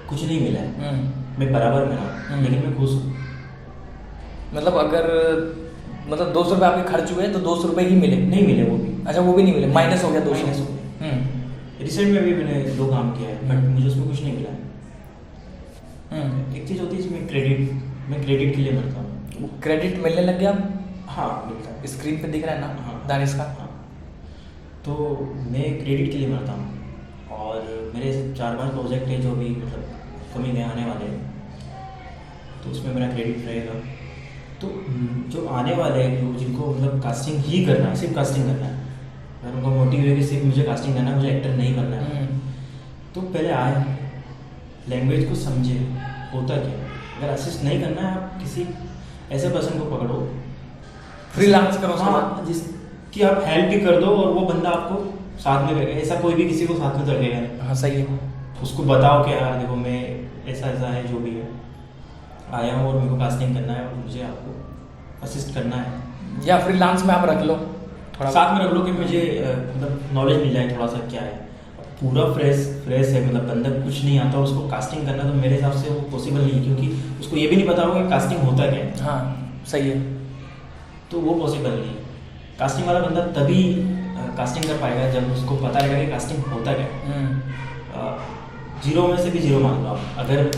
कुछ नहीं मिला है, मैं बराबर में रहा, लेकिन मैं खुश हूँ। मतलब अगर 200 रुपये आपके खर्च हुए तो 200 रुपये ही मिले? नहीं मिले वो भी। अच्छा, वो भी नहीं मिले, माइनस हो गया 200। रिसेंट में भी मैंने 2 काम किया है, बट मुझे उसमें कुछ नहीं मिला। एक चीज़ होती है जिसमें मैं क्रेडिट के लिए मरता हूँ। वो क्रेडिट मिलने लग गया अब? हाँ मिलता है, स्क्रीन पे दिख रहा है ना? हाँ दानिश का। हाँ। तो मैं क्रेडिट के लिए मरता हूँ और मेरे ऐसे 4-5 प्रोजेक्ट है जो भी मतलब कमी में आने वाले हैं, तो उसमें मेरा क्रेडिट रहेगा। तो जो आने वाले हैं जो जिनको मतलब कास्टिंग ही करना है, सिर्फ कास्टिंग करना है, अगर उनका मोटिव है कि सिर्फ मुझे कास्टिंग करना है, मुझे एक्टर नहीं बनना है, तो पहले आए लैंग्वेज को समझे होता क्या है। अगर असिस्ट नहीं करना है, आप किसी ऐसे पर्सन को पकड़ो, फ्रीलांस करो। हाँ, जिसकी आप हेल्प भी कर दो और वो बंदा आपको साथ में रहेगा। ऐसा कोई भी किसी को साथ में तो रखेगा नहीं। हाँ सही है। उसको बताओ कि यार देखो मैं ऐसा ऐसा है, जो भी है आया हूँ और मेरे को कास्टिंग करना है और मुझे आपको असिस्ट करना है। या फ्रीलांस में आप रख लो थोड़ा साथ में रख लो कि मुझे मतलब नॉलेज मिल जाए थोड़ा सा क्या है। पूरा फ्रेश है, मतलब बंदा कुछ नहीं आता और उसको कास्टिंग करना, तो मेरे हिसाब से वो पॉसिबल नहीं है, क्योंकि उसको ये भी नहीं पता होगा कि कास्टिंग होता क्या है। हाँ सही है। तो वो पॉसिबल नहीं है। कास्टिंग वाला बंदा तभी कास्टिंग कर पाएगा जब उसको पता रहेगा कि कास्टिंग होता क्या है। जीरो में से भी जीरो मान लो आप, अगर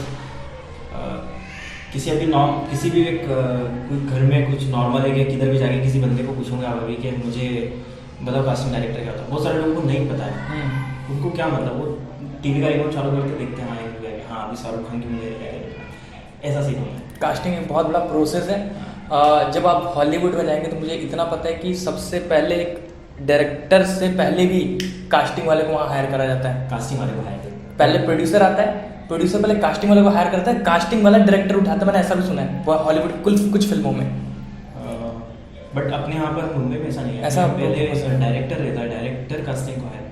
किसी भी एक कोई घर में कुछ नॉर्मल है कि किधर भी जाके किसी बंदे को पूछूंगा आप अभी कि मुझे बताओ कास्टिंग डायरेक्टर क्या होता है, बहुत सारे लोगों को नहीं पता है। उनको क्या मतलब, वो टीवी का रिमोट चालू करके देखते हैं, हाँ ये हाँ अभी शाहरुख खान की मूवी है, ऐसा सीन होता है। कास्टिंग एक बहुत बड़ा प्रोसेस है। जब आप हॉलीवुड में जाएंगे तो मुझे इतना पता है कि सबसे पहले एक डायरेक्टर से पहले भी कास्टिंग वाले को वहाँ हायर करा जाता है। कास्टिंग वाले को हायर पहले प्रोड्यूसर आता है, प्रोड्यूसर पहले कास्टिंग वाले को हायर करता है, कास्टिंग वाला डायरेक्टर उठाता है। मैंने ऐसा भी सुना है वो हॉलीवुड कुछ फिल्मों में। बट अपने यहाँ पर मुंबई में ऐसा नहीं है। ऐसा पहले डायरेक्टर रहता है, डायरेक्टर कास्टिंग को हायर।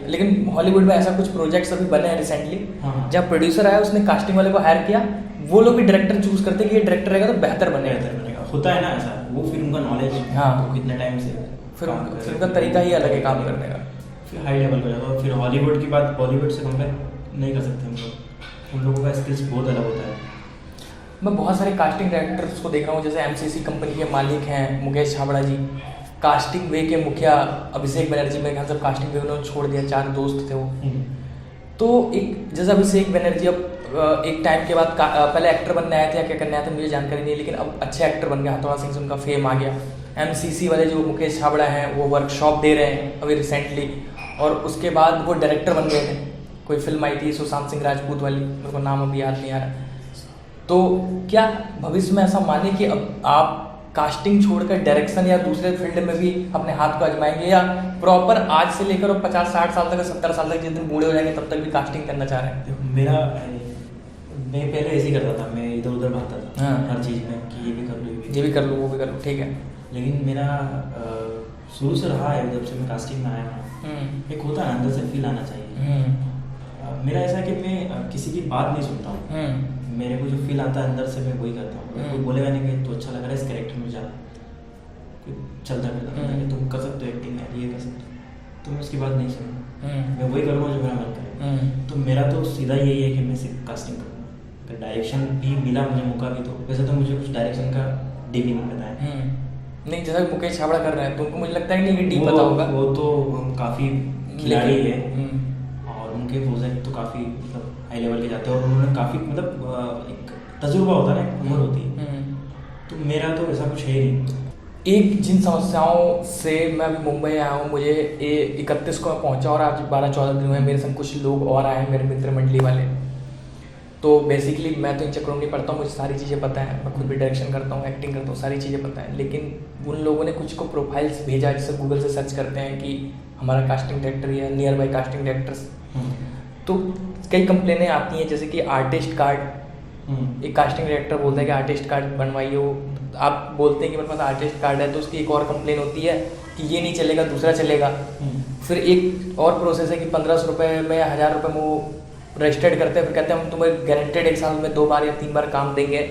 लेकिन हॉलीवुड में ऐसा कुछ प्रोजेक्ट्स अभी बने हैं रिसेंटली, हाँ। जब प्रोड्यूसर आया उसने कास्टिंग वाले को हायर किया, वो लोग भी डायरेक्टर चूज करते हैं कि ये डायरेक्टर रहेगा तो बेहतर बनेगा। होता है ना ऐसा, वो फिर उनका नॉलेज हाँ तो कितने टाइम से फिर उनका तरीका ही अलग है काम करने का, फिर हाई लेवल पर जाता है। फिर हॉलीवुड की बात बॉलीवुड से कंपेयर नहीं कर सकते हम लोग, उन लोगों का स्किल्स बहुत अलग होता है। मैं बहुत सारे कास्टिंग डायरेक्टर्स को देख रहा हूँ, जैसे एमसीसी कंपनी के मालिक हैं मुकेश छाबड़ा जी, कास्टिंग वे के मुखिया अभिषेक बनर्जी, मेरे ख्याल से कास्टिंग वे उन्होंने छोड़ दिया, 4 दोस्त थे वो। तो एक जैसे अभिषेक बनर्जी अब एक टाइम के बाद पहले एक्टर बनने आए थे या क्या करने आए थे मुझे जानकारी नहीं है, लेकिन अब अच्छे एक्टर बन गए, हथौड़ा सिंह से उनका फेम आ गया। एमसीसी वाले जो मुकेश छाबड़ा हैं वो वर्कशॉप दे रहे हैं अभी रिसेंटली, और उसके बाद वो डायरेक्टर बन गए थे। कोई फिल्म आई थी सुशांत सिंह राजपूत वाली, मेरे को नाम अभी याद नहीं आ रहा। तो क्या भविष्य में ऐसा माने कि अब आप कास्टिंग छोड़कर डायरेक्शन या दूसरे फील्ड में भी अपने हाथ को आजमाएंगे, या प्रॉपर आज से लेकर 50-60 साल तक 70 साल तक जिस दिन बूढ़े हो जाएंगे तब तक भी कास्टिंग करना चाह रहे हैं? मैं पहले ऐसे ही करता था, मैं इधर उधर भागता था हाँ। हर चीज़ में कि ये भी कर लूँ ये भी कर लूँ वो भी कर लूँ, ठीक है। लेकिन मेरा शुरू से रहा है, जब से मैं कास्टिंग में आया हूँ, एक होता है अंदर से फील आना चाहिए। मेरा ऐसा है कि मैं किसी की बात नहीं सुनता हूँ, मेरे को जो फील आता है अंदर से मैं वही करता हूँ। कोई बोलेगा नहीं कि तो अच्छा लग रहा है इस कैरेक्टर में जा, कोई चलता फिरता कि तुम कर सकते हो एक्टिंग है, ये कर सकते हो, तो मैं उसकी बात नहीं सुनूँ, मैं वही करूँगा जो मेरा मन करे। तो मेरा तो सीधा यही है कि मैं सिर्फ कास्टिंग करूँगा। अगर डायरेक्शन भी मिला मुझे मौका भी, तो वैसे तो मुझे कुछ डायरेक्शन का डीप नहीं पता है। नहीं जैसा मुकेश छाबड़ा कर रहे हैं तो उनको मुझे लगता है नहीं कि डीप पता होगा। वो तो काफ़ी खिलाड़ी है और उनके प्रोजेक्ट तो काफ़ी मतलब हाई लेवल के जाते हैं, और उन्होंने काफ़ी मतलब एक तजुर्बा होता है ना, उम्र होती है। तो मेरा तो ऐसा कुछ है ही नहीं। एक जिन समस्याओं से मैं अभी मुंबई आया हूँ, मुझे 31 को मैं पहुँचा और आज 12-14 दिन हुए, मेरे संग कुछ लोग और आए हैं मेरे मित्र मंडली वाले। तो बेसिकली मैं तो इन चक्करों में नहीं पढ़ता हूँ, मुझे सारी चीज़ें पता है, मैं खुद भी डायरेक्शन करता हूँ, एक्टिंग करता हूँ, सारी चीज़ें पता है। लेकिन उन लोगों ने कुछ को प्रोफाइल्स भेजा, जैसे गूगल से सर्च करते हैं कि हमारा कास्टिंग डायरेक्टर या नियर बाई कास्टिंग डायरेक्टर्स, तो कई कंप्लेनें आती हैं, जैसे कि आर्टिस्ट कार्ड, एक कास्टिंग डायरेक्टर बोलता है कि आर्टिस्ट कार्ड बनवाइए, वो आप बोलते हैं कि मेरे पास आर्टिस्ट कार्ड है, तो उसकी एक और कंप्लेन होती है कि ये नहीं चलेगा दूसरा चलेगा। फिर एक और प्रोसेस है कि 1500 रुपये में या 1000 रुपये में वो रजिस्टर्ड करते हैं, फिर कहते हैं हम तुम्हें गारंटेड 1 साल में 2 बार या 3 बार काम देंगे।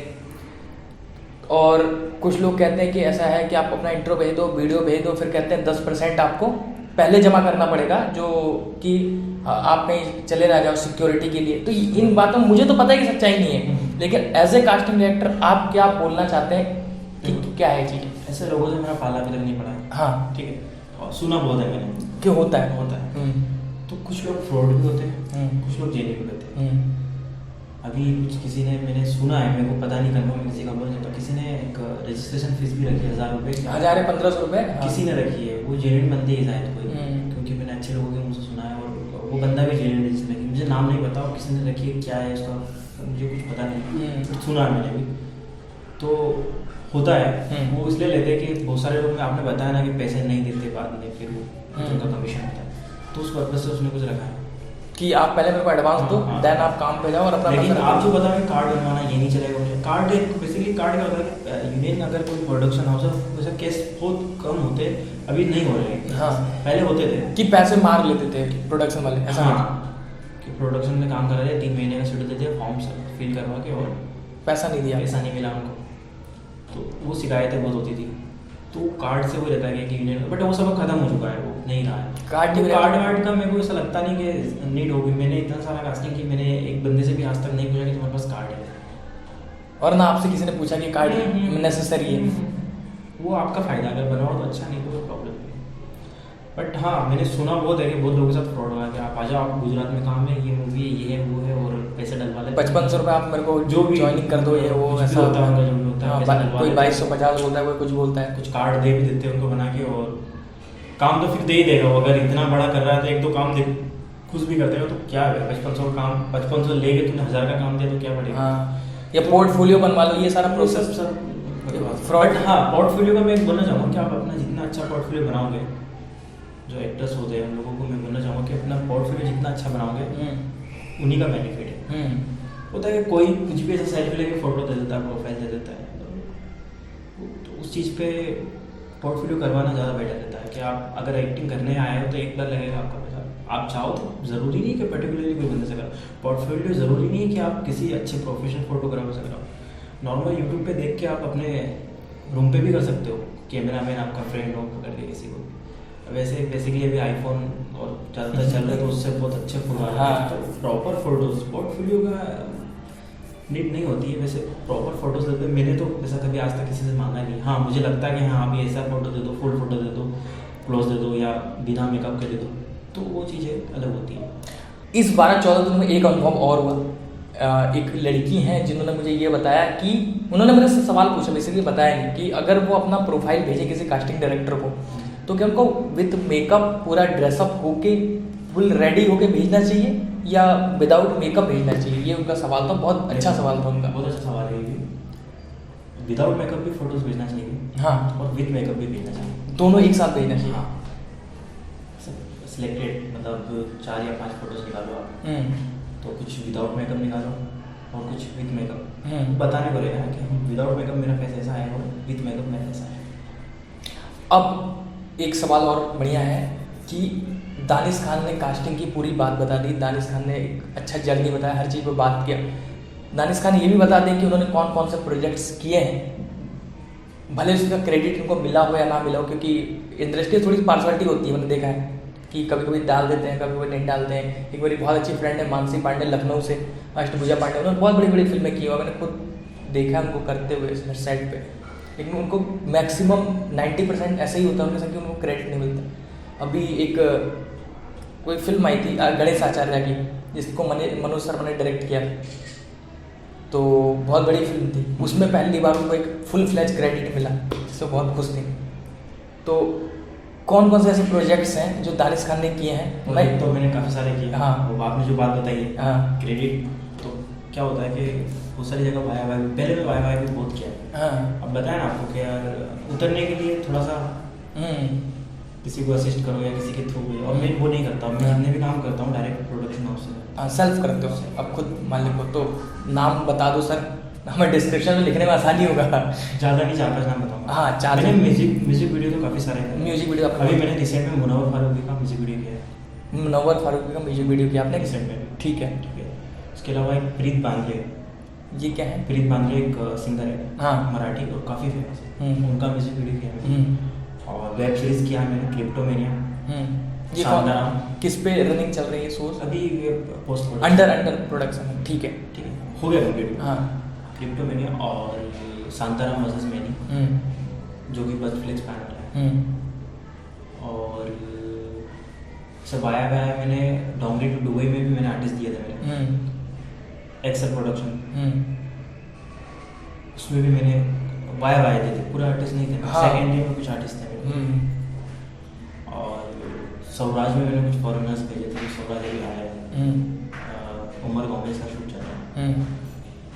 और कुछ लोग कहते हैं कि ऐसा है कि आप अपना इंट्रो भेज दो, वीडियो भेज दो, फिर कहते हैं 10% आपको पहले जमा करना पड़ेगा, जो कि आप कहीं चले ना जाओ सिक्योरिटी के लिए। तो इन बातों में मुझे तो पता है कि सच्चाई नहीं है, लेकिन एज ए कास्टिंग डायरेक्टर आप क्या बोलना चाहते हैं कि क्या है चीज़? ऐसे लोगों से मेरा पाला भी तक नहीं पड़ा है। हाँ ठीक है, और सुना बहुत है मैंने कि होता है। तो कुछ लोग फ्रॉड भी होते हैं, कुछ लोग जेन्युइन भी होते हैं। अभी कुछ किसी ने, मैंने सुना है, मेरे को पता नहीं कंफर्म किसी का बोल नहीं, तो किसी ने एक रजिस्ट्रेशन फीस भी रखी है 1000 रुपये। 1500 रुपये किसी ने रखी है, वो जेन्युइन बंदे ही शायद कोई, क्योंकि मैंने अच्छे लोगों के मुँह से सुना है, और वो बंदा भी जेन्युइन है जिसने, मुझे नाम नहीं पता और किसी ने रखी है, क्या है उसका मुझे कुछ पता नहीं, बट सुना है मैंने भी। तो होता है वो इसलिए लेते हैं कि बहुत सारे लोग, आपने बताया ना कि पैसे नहीं देते बाद में, फिर वो उनका कमीशन होता है, तो उस पर्पज से उसने कुछ रखा है कि आप पहले मेरे को एडवांस दो, देन आप काम पे जाओ और अपना। लेकिन आप जो बता रहे कार्ड बनवाना ये नहीं चलेगा मुझे। कार्ड एक बेसिकली कार्ड क्या होता है कि यूनियन अगर कोई प्रोडक्शन हाउस है, वैसे केस बहुत कम होते, अभी नहीं हो रहे। हाँ, पहले होते थे कि पैसे मार लेते थे प्रोडक्शन वाले, ऐसा हाँ, कि प्रोडक्शन में काम कर रहे थे, 3 महीने का शेड्यूल देते, फॉर्म फिल करवा के, और पैसा नहीं दिया, पैसा नहीं मिला उनको, तो वो शिकायतें बहुत होती थी। तो कार्ड से वो रहता है कि यूनियन, बट वो सब खत्म हो चुका है, वो नहीं रहा है कार्ड। तो कार्ड वार्ड का मेरे को ऐसा लगता नहीं कि नीड होगी। मैंने इतना सारा कास्टिंग की, मैंने एक बंदे से भी आज तक नहीं पूछा कि तुम्हारे पास कार्ड है, और ना आपसे किसी ने पूछा कि कार्ड नेसेसरी है। वो आपका फायदा, अगर बनाओ तो अच्छा, नहीं तो प्रॉब्लम नहीं। बट हाँ, मैंने सुना बहुत है कि बहुत लोगों के साथ फ्रॉड हुआ है कि आप आ जाओ, आप गुजरात में काम है, ये मूवी है, ये है, वो है, और पैसे डलवा ले 5500 रुपये आप मेरे को जो भी ज्वाइनिंग कर दो, ये वो ऐसा होता है, जो भी होता है, पैसा डलवा कोई लेते हैं। 2250 बोलता है, कोई कुछ बोलता है, कुछ कार्ड दे भी देते हैं उनको बना के, और काम तो फिर दे ही देगा वो। अगर इतना बड़ा कर रहा है तो एक दो काम दे, खुश भी करते हो तो क्या है, 5500 का काम, 5500 लेके तुमने 1000 का काम दिया तो क्या पड़ेगा। हाँ, या पोर्टफोलियो बनवा लो, ये सारा प्रोसेस सब फ्रॉड। हाँ, पोर्टफोलियो का मैं बोलना चाहूँगा कि आप अपना जितना अच्छा पोर्टफोलियो बनाओगे, जो एक्टर्स होते हैं उन लोगों को मैं बोलना चाहूँगा कि अपना पोर्टफोलियो जितना अच्छा बनाओगे, उन्हीं का बेनिफिट है। होता है कि कोई कुछ भी ऐसा सेल्फी लेके फोटो दे देता है, प्रोफाइल दे देता है, तो उस चीज़ पे पोर्टफोलियो करवाना ज़्यादा बेटर रहता है कि आप अगर एक्टिंग करने आए हो तो एक बार लगेगा आपका पैसा। आप चाहो तो ज़रूरी नहीं कि पर्टिकुलरली कोई बंदे से करो पोर्टफोलियो, ज़रूरी नहीं है कि आप किसी अच्छे प्रोफेशनल फोटोग्राफर से कराओ। नॉर्मल यूट्यूब पे देख के आप अपने रूम पे भी कर सकते हो, कैमरा मैन आपका फ्रेंड हो पकड़ के किसी को। वैसे बेसिकली अभी आईफोन और ज़्यादातर चल रहे, तो उससे बहुत अच्छे फोटो आ रहे हैं। तो प्रॉपर फोटोज पोर्टफोलियो का नीड नहीं होती है, वैसे प्रॉपर फोटोज लेते हैं। मैंने तो ऐसा कभी आज तक किसी से मांगा नहीं। हाँ, मुझे लगता है कि हाँ अभी ऐसा फोटो दे दो, फुल फोटो दे दो, क्लोज दे दो, या बिना मेकअप के दे दो, तो वो चीज़ें अलग होती हैं। इस 12-14 दिन में एक अनुभव और हुआ। एक लड़की हैं जिन्होंने मुझे ये बताया कि उन्होंने मेरे से सवाल पूछा, बेसिकली बताया नहीं कि अगर वो अपना प्रोफाइल भेजे किसी कास्टिंग डायरेक्टर को, तो क्या उनको विद मेकअप पूरा ड्रेसअप होके फुल रेडी होके भेजना चाहिए या विदाउट मेकअप भेजना चाहिए? ये उनका सवाल था, बहुत अच्छा सवाल था उनका। बहुत अच्छा सवाल है ये। विदाउट मेकअप भी फोटोज भेजना चाहिए, हाँ, और विद मेकअप भी भेजना चाहिए, दोनों एक साथ भेजना चाहिए। हाँ, सिलेक्टेड मतलब 4 या 5 फोटोज निकालो आप, तो कुछ विदाउट मेकअप निकालो और कुछ विद मेकअप। बताने को रहेगा कि विदाउट मेकअप मेरा फेस ऐसा है और विद मेकअप मेरा ऐसा है। अब एक सवाल और बढ़िया है कि दानिश खान ने कास्टिंग की पूरी बात बता दी। दानिश खान ने एक अच्छा जर्नी बताया, हर चीज़ पर बात किया। दानिश खान ये भी बता दें कि उन्होंने कौन कौन से प्रोजेक्ट्स किए हैं, भले उसका क्रेडिट उनको मिला हो या ना मिला हो, क्योंकि इंडस्ट्री थोड़ी पार्शलिटी होती है। मैंने देखा है कि कभी कभी डाल देते हैं, कभी कभी नहीं डालते हैं। एक मेरी बहुत अच्छी फ्रेंड है मानसी पांडे, लखनऊ से, अष्टभुजा पांडे, उन्होंने बहुत बड़ी बड़ी फिल्में की हुआ, मैंने खुद देखा उनको करते हुए सेट पे। लेकिन उनको मैक्सिमम 90% ऐसा ही होता है उनके साथ कि उनको क्रेडिट नहीं मिलता। अभी एक कोई फिल्म आई थी गणेश आचार्य की, जिसको मनोज शर्मा ने डायरेक्ट किया, तो बहुत बड़ी फिल्म थी। उसमें पहली बार उनको एक फुल फ्लैज क्रेडिट मिला, जिससे बहुत खुश थी। तो कौन कौन से ऐसे प्रोजेक्ट्स हैं जो दानिश खान ने किए हैं? मैं तो मैंने काफ़ी सारे किए। हाँ, वो आपने जो बात बताई है, हाँ, क्रेडिट, तो क्या होता है कि बहुत सारी जगह वाया वाया, पहले मैं वाया वाया भी बहुत किया है। हाँ, अब बताया ना आपको कि यार उतरने के लिए थोड़ा सा किसी को असिस्ट करो या किसी के थ्रू, और मैं वो नहीं करता हूँ। मैं जितने भी काम करता हूँ डायरेक्ट प्रोडक्शन हाउस से सेल्फ करते हो, अब खुद मालिक हो। तो नाम बता दो सर, हमें डिस्क्रिप्शन में लिखने में आसानी होगा। ज़्यादा नहीं, 4-5 नाम बताऊँगा। हाँ, 4। मैंने म्यूजिक वीडियो तो काफ़ी सारे हैं। म्यूजिक वीडियो अभी मैंने रिसेंट में मुनव्वर फारूकी का म्यूजिक वीडियो किया है। मुनव्वर फारूकी का म्यूजिक वीडियो किया आपने रिसेंट में? ठीक है। उसके अलावा एक प्रीत बांद्रे, ये क्या है? प्रीत बांद्रे एक सिंगर है, हाँ, मराठी, और काफ़ी फेमस है। उनका म्यूजिक वीडियो किया है मैंने। और वेब सीरीज़ किया है मैंने, क्रिप्टोमेनिया। ये शानदार। किस पे रनिंग चल रही है सोर्स? अभी पोस्ट अंडर प्रोडक्शन है। ठीक है, ठीक है, हो गया कंप्लीट। हाँ, क्रिप्टोमेनिया और शांताराम वर्सेस मैनी, जो कि बर्थफ्लिक्स पैनल है। और सब आया गया है। मैंने डोंगरी टू दुबई में भी मैंने आर्टिस्ट दिया था मैंने। एक्सेल प्रोडक्शन, उसमें भी मैंने वाया वाया थे, पूरे आर्टिस्ट नहीं थे, हाँ। सेकेंड डे में कुछ आर्टिस्ट थे मेरे। और स्वराज में मैंने कुछ फॉरेनर्स भेजे थे, स्वराज भी आया है, उमर गोमेज का शूट चल रहा है।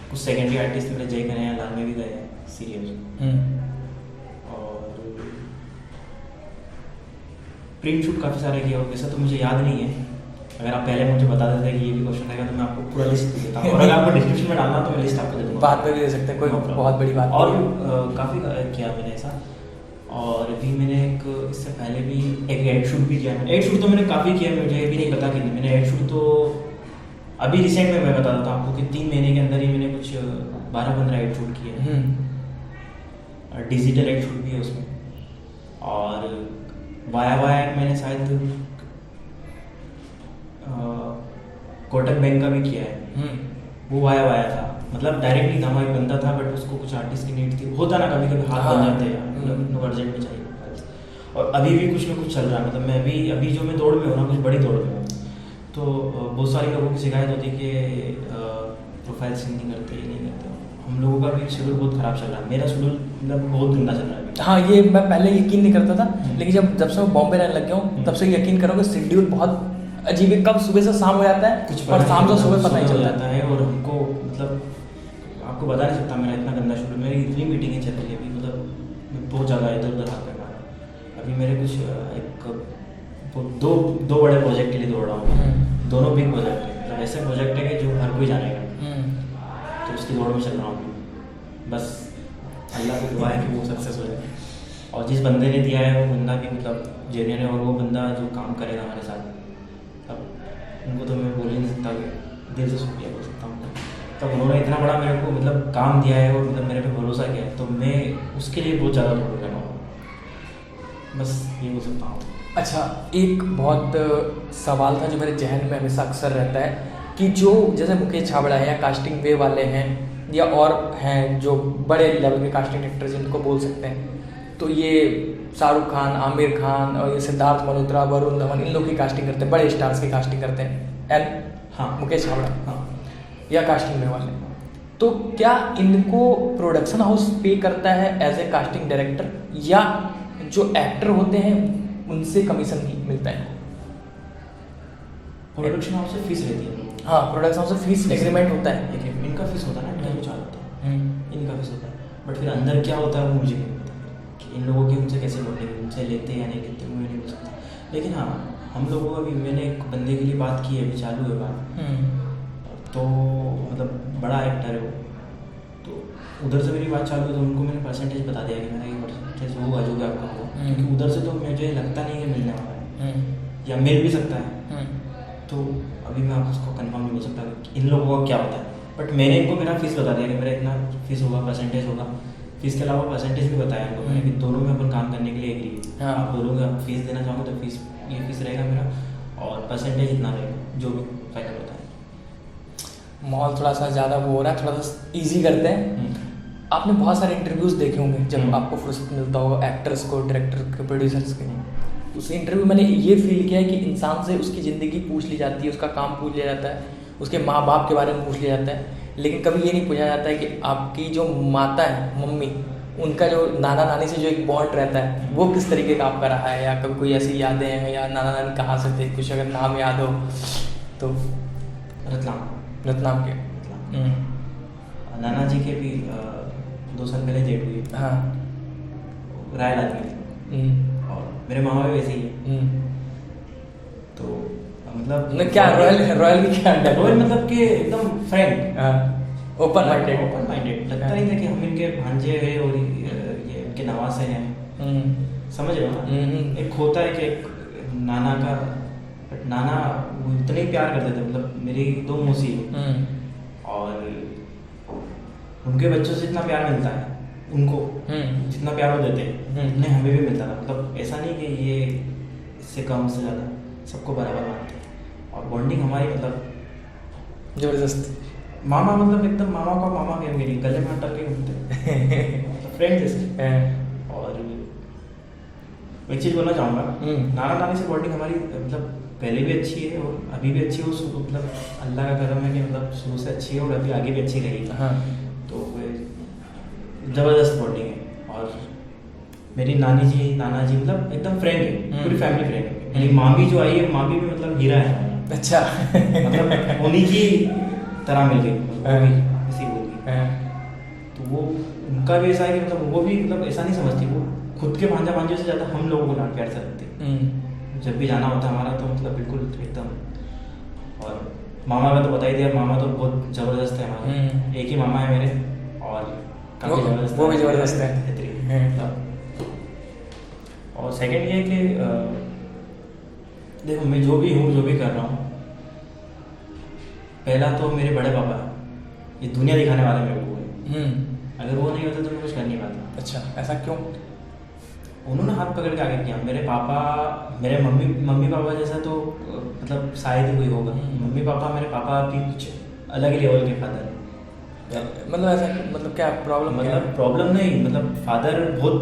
कुछ सेकेंडरी आर्टिस्ट मेरे जय कन्हैया लाल में भी गए हैं सीरियल। और प्रिंट शूट काफ़ी सारे किया, और वैसे तो मुझे याद नहीं है, अगर आप पहले मुझे बता देते कि ये भी क्वेश्चन रहेगा तो मैं आपको पूरा लिस्ट दे देता हूँ, और अगर आपको डिस्क्रिप्शन में डालना तो मैं लिस्ट आपको दे दूँगा। बात में भी दे सकते हैं, कोई बहुत बड़ी बात और नहीं। काफ़ी किया मैंने ऐसा। और अभी मैंने एक इससे पहले भी एक एड शूट भी किया। एड शूट तो मैंने काफ़ी किया, मुझे भी नहीं पता कि मैंने एड शूट तो अभी रिसेंट में मैं बता देता हूँ आपको कि 3 महीने के अंदर ही मैंने कुछ 12-15 एड शूट किए। और डिजिटल एड शूट भी है उसमें। और वाया वाया मैंने शायद कोटक बैंक का भी किया है, वो वाया वाया था, मतलब डायरेक्ट नहीं था, हमारा एक बंदा था बट उसको कुछ आर्टिस्ट की नीड थी, होता ना कभी कभी हाथ बन जाते हैं, मतलब अर्जेंट में चाहिए। और अभी भी कुछ ना कुछ चल रहा है, मतलब मैं अभी जो मैं दौड़ में हूँ ना, कुछ बड़ी दौड़ में हूँ, तो बहुत सारे लोगों की शिकायत होती है कि प्रोफाइल सिंक नहीं करते, ये नहीं करते। हम लोगों का भी शेड्यूल बहुत ख़राब चल रहा है, मेरा शेड्यूल मतलब बहुत गंदा चल रहा है। हाँ, ये मैं पहले यकीन नहीं करता था, लेकिन जब से मैं बॉम्बे रहने लग गया हूँ तब से यकीन करोगे शेड्यूल बहुत अजीब है, कब सुबह से शाम हो जाता है कुछ और शाम से सुबह पता ही चल जाता है। और हमको मतलब आपको बता नहीं सकता मेरा इतना गंदा शेड्यूल, मेरी इतनी मीटिंगें चल रही है अभी, मतलब मैं बहुत ज़्यादा इधर उधर हाथ में मारा। अभी मेरे कुछ दो बड़े प्रोजेक्ट के लिए दौड़ रहा हूँ, दोनों बिग प्रोजेक्ट है, मतलब ऐसे प्रोजेक्ट है कि जो हर कोई जानेगा, तो उसकी दौड़ में चल रहा हूँ अभी। बस अल्लाह को दुआ है कि वो सक्सेस हो जाए, और जिस बंदे ने दिया है वो बंदा भी मतलब जेन्युइन है, और वो बंदा जो काम करेगा हमारे साथ, अब उनको तो मैं बोल ही नहीं सकता कि दिल से शुक्रिया बोल सकता हूँ। तब उन्होंने इतना बड़ा मेरे को मतलब काम दिया है, और मतलब मेरे पे भरोसा किया है, तो मैं उसके लिए बहुत ज़्यादा दौड़ रहा हूँ, बस ये बोल सकता हूँ। अच्छा, एक बहुत सवाल था जो मेरे जहन में हमेशा अक्सर रहता है कि जो जैसे मुकेश छाबड़ा है या कास्टिंग वे वाले हैं या और हैं जो बड़े लेवल के कास्टिंग डायरेक्टर जिनको बोल सकते हैं, तो ये शाहरुख खान, आमिर खान और ये सिद्धार्थ मल्होत्रा, वरुण धवन, इन लोग की कास्टिंग करते हैं, बड़े स्टार्स की कास्टिंग करते हैं। एंड हाँ, मुकेश छाबड़ा हाँ, या कास्टिंग वे वाले, तो क्या इनको प्रोडक्शन हाउस पे करता है एज ए कास्टिंग डायरेक्टर, या जो एक्टर होते हैं उनसे कमीशन मिलता है? प्रोडक्शन हाउस से फीस रहती है। हाँ, प्रोडक्शन हाउस से फीस एग्रीमेंट होता है। देखिए, इनका फीस होता है ना, इनका चार्ज होता है, इनका फीस होता है, बट फिर अंदर क्या होता है वो मुझे नहीं पता कि इन लोगों की उनसे कैसे बॉन्डिंग, उनसे लेते हैं या नहीं लेते, मुझे नहीं बोल सकता। लेकिन हाँ, हम लोगों का भी, मैंने एक बंदे के लिए बात की है, अभी चालू है बात, तो मतलब बड़ा एक्टर है वो, तो उधर से मेरी बात चालू है, तो उनको मैंने परसेंटेज बता दिया कि मेरा ये परसेंटेज होगा जो भी आपका होगा, क्योंकि उधर से तो मुझे लगता नहीं कि मिलने वाला है, या मिल भी सकता है, तो अभी मैं आपको उसको कंफर्म नहीं बोल सकता कि इन लोगों का क्या होता है। बट मैंने इनको मेरा फीस बता दिया कि मेरा इतना फीस होगा, परसेंटेज होगा। फीस के अलावा परसेंटेज भी बताया इनको मैंने कि दोनों में अपन काम करने के लिए एग्री है। हाँ। आप बोलोगे आप फीस देना चाहोगे तो फीस, ये फीस रहेगा मेरा, और परसेंटेज इतना रहेगा, जो भी फाइनल होता है। माहौल थोड़ा सा ज़्यादा वो हो रहा है, थोड़ा सा ईजी करते हैं। आपने बहुत सारे इंटरव्यूज़ देखे होंगे जब आपको फुर्सत मिलता होगा एक्टर्स को, डायरेक्टर के, प्रोड्यूसर्स के। उस इंटरव्यू मैंने ये फील किया है कि इंसान से उसकी ज़िंदगी पूछ ली जाती है, उसका काम पूछ लिया जाता है, उसके माँ बाप के बारे में पूछ लिया जाता है, लेकिन कभी ये नहीं पूछा जाता है कि आपकी जो माता है, मम्मी, उनका जो नाना नानी से जो एक बॉन्ड रहता है वो किस तरीके का आपका रहा है, या कभी कोई ऐसी यादें हैं, या नाना नानी कहाँ से थे, कुछ अगर नाम याद हो तो। रतलाम के नाना जी के भी 2 साल पहले डेट हुई। हाँ, रायल आदमी, और मेरे मामा भी वैसे ही है, तो मतलब क्या रॉयल की क्या रॉयल मतलब कि एकदम फ्रैंक, ओपन माइंडेड लगता नहीं था कि हम इनके भांजे हैं और ये इनके नवासे हैं, समझ रहे हो ना। एक होता है कि एक नाना का, बट नाना वो इतने ही प्यार करते थे, मतलब मेरी 2 मौसी है, और उनके बच्चों से जितना प्यार मिलता है उनको, जितना प्यार वो देते हैं उतने हमें भी मिलता था। मतलब ऐसा नहीं कि ये इससे कम से ज़्यादा, सबको बराबर मानते हैं, और बॉन्डिंग हमारी मतलब जबरदस्त। मामा मतलब एकदम मामा का मामा के मेरी गले में अटक के घूमते फ्रेंड जैसे। और मैं एक चीज़ बोलना चाहूँगा, नाना नानी से बॉन्डिंग हमारी मतलब पहले भी अच्छी है और अभी भी अच्छी है, वो मतलब अल्लाह का करम है कि मतलब शुरू से अच्छी है और अभी आगे भी अच्छी रहेगी। हाँ। तो ज़बरदस्त बॉन्डिंग है। और मेरी नानी जी नाना जी मतलब एकदम फ्रेंड है, पूरी फैमिली फ्रेंड है। मेरी मामी जो आई है, मामी भी मतलब हीरा है हमारा। अच्छा। मतलब उन्हीं की तरह मिल गई, वो भी इसी बोल। तो वो उनका भी ऐसा है कि मतलब वो भी मतलब ऐसा नहीं समझती, वो खुद के भांजा भांजों से ज़्यादा हम लोगों को लाड प्यार से रखती। जब भी जाना होता है हमारा तो मतलब बिल्कुल एकदम। और मामा का तो बता ही दिया, मामा तो बहुत ज़बरदस्त है हमारे। एक ही मामा है मेरे और काफ़ी ज़बरदस्त, वो भी ज़बरदस्त है। मतलब। और सेकंड ये है कि देखो मैं जो भी हूँ, जो भी कर रहा हूँ, पहला तो मेरे बड़े पापा ये दुनिया दिखाने वाले मेरे को है। अगर वो नहीं होता तो मैं कुछ कर नहीं पाता। अच्छा, ऐसा क्यों? उन्होंने हाथ पकड़ के आगे किया। मेरे पापा, मेरे मम्मी पापा जैसा तो मतलब शायद ही कोई होगा। मम्मी पापा, मेरे पापा भी कुछ अलग ही लेवल के फादर। मतलब ऐसा मतलब क्या प्रॉब्लम? मतलब प्रॉब्लम नहीं, मतलब फादर बहुत,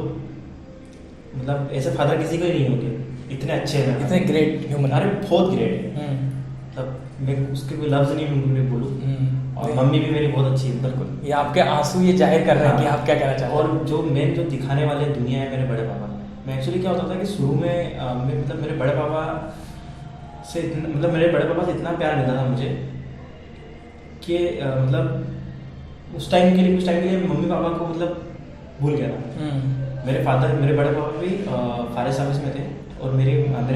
मतलब ऐसे फादर किसी को ही नहीं होंगे इतने अच्छे हैं, इतने ग्रेट ह्यूमन। अरे बहुत ग्रेट है। मतलब मैं उसके कोई लफ्ज़ नहीं मैं बोलूँ। और मम्मी भी मेरी बहुत अच्छी है। बिल्कुल, ये आपके आंसू ये जाहिर कर रहे हैं कि आप क्या कहना चाहते हैं। और जो मेन जो दिखाने वाले दुनिया है मेरे बड़े पापा। मैं एक्चुअली क्या होता था कि शुरू में मैं मतलब मेरे बड़े पापा से मतलब मेरे बड़े पापा से इतना प्यार मिलता था मुझे कि मतलब उस टाइम के लिए, कुछ टाइम के लिए मम्मी पापा को मतलब भूल गया था। मेरे बड़े पापा भी फॉरेस्ट सर्विस में थे और मेरे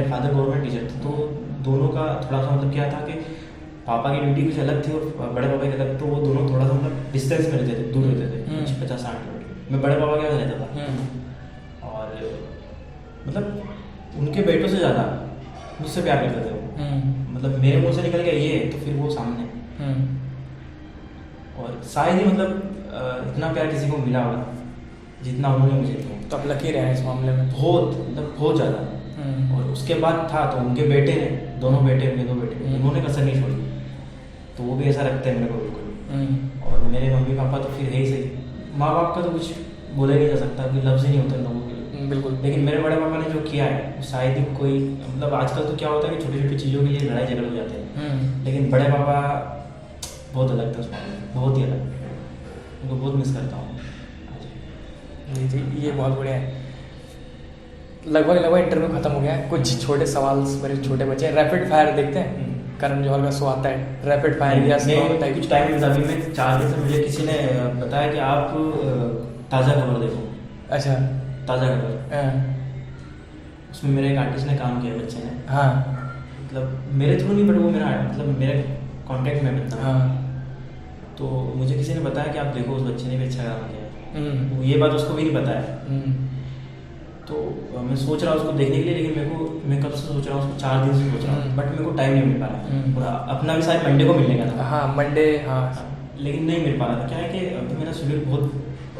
फादर गवर्नमेंट टीचर थे। तो दोनों का थोड़ा सा मतलब क्या था कि पापा की ड्यूटी कुछ अलग थी और बड़े पापा की अलग। तो वो दोनों थोड़ा सा मतलब डिस्टेंस में रहते थे, दूर रहते थे, 50-60 किलोमीटर। मैं बड़े पापा के पास रहता था और मतलब उनके बेटों से ज़्यादा मुझसे प्यार करते थे वो। मतलब मेरे मुंह से निकल गया ये तो फिर वो सामने। और शायद ही मतलब इतना प्यार किसी को मिला होगा जितना उन्होंने मुझे दिया। तो आप लकी रहे हैं इस मामले में। बहुत, मतलब बहुत ज़्यादा। और उसके बाद था तो उनके बेटे ने, दोनों बेटे, अपने 2 बेटे, उन्होंने कसर नहीं छोड़ी। तो वो भी ऐसा रखते हैं मेरे को बिल्कुल। और मेरे मम्मी पापा तो फिर है ही सही। माँ बाप का तो कुछ बोला नहीं जा सकता, कोई लफ्ज़ ही नहीं होता लोगों के लिए। बिल्कुल। लेकिन मेरे बड़े पापा ने जो किया है शायद ही कोई, मतलब आजकल तो क्या होता है कि छोटी छोटी चीज़ों के लिए लड़ाई झगड़े हो जाते हैं। लेकिन बड़े पापा बहुत अलग थे उस मामले में, बहुत ही अलग। उनको बहुत मिस करता हूँ। जी जी, ये बहुत बढ़िया है। लगभग इंटरव्यू खत्म हो गया है। कुछ छोटे सवाल मेरे छोटे बच्चे हैं। रैपिड फायर देखते हैं, करण जौहर का शो आता है रैपिड फायर या मैं कुछ टाइम में अभी मैं 4 दिन से मुझे किसी ने बताया कि आप ताज़ा खबर देखो। अच्छा, ताज़ा खबर। उसमें मेरे एक आर्टिस्ट ने काम किया, बच्चे ने। हाँ, मतलब मेरे थ्रू नहीं, बट वो मेरा मतलब मेरे कॉन्टेक्ट में मिलता। हाँ। तो मुझे किसी ने बताया कि आप देखो, उस बच्चे ने भी अच्छा काम किया। वो ये बात उसको भी नहीं पता है। तो मैं सोच रहा हूँ उसको देखने के लिए, लेकिन मैं कब से सोच रहा हूँ उसको, 4 दिन से सोच रहा हूँ, बट मेरे को टाइम नहीं मिल पा रहा। और अपना भी शायद मंडे को मिलने का था। हाँ, मंडे, हाँ। लेकिन नहीं मिल पा रहा था। क्या है कि अभी मेरा शेड्यूल बहुत,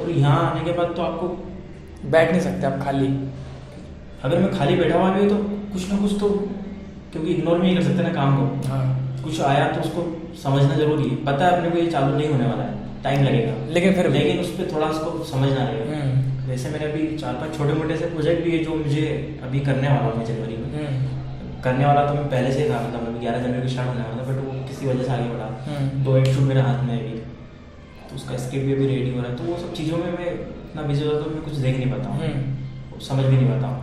और यहाँ आने के बाद तो आपको बैठ नहीं सकते आप खाली। अगर मैं खाली बैठा हुआ भी हूँ तो कुछ ना कुछ तो, क्योंकि इग्नोर नहीं कर सकते ना काम को। हाँ। कुछ आया तो उसको समझना जरूरी है। पता है अपने को ये चालू नहीं होने वाला है, टाइम लगेगा, लेकिन उस पर थोड़ा उसको समझना रहेगा। वैसे मेरे अभी 4-5 छोटे मोटे से प्रोजेक्ट भी है जो मुझे अभी करने वाला हूँ जनवरी में। करने वाला तो मैं पहले से ही था, मतलब अभी 11 जनवरी को स्टार्ट होने वाला था, बट वो किसी वजह से आगे बढ़ा। 2 एक शूट मेरे हाथ में है अभी, तो उसका स्क्रिप्ट भी अभी रेडी हो रहा है। तो वो सब चीज़ों में मैं इतना बिजी होता तो मैं कुछ देख नहीं पाता हूँ, समझ भी नहीं पाता हूँ।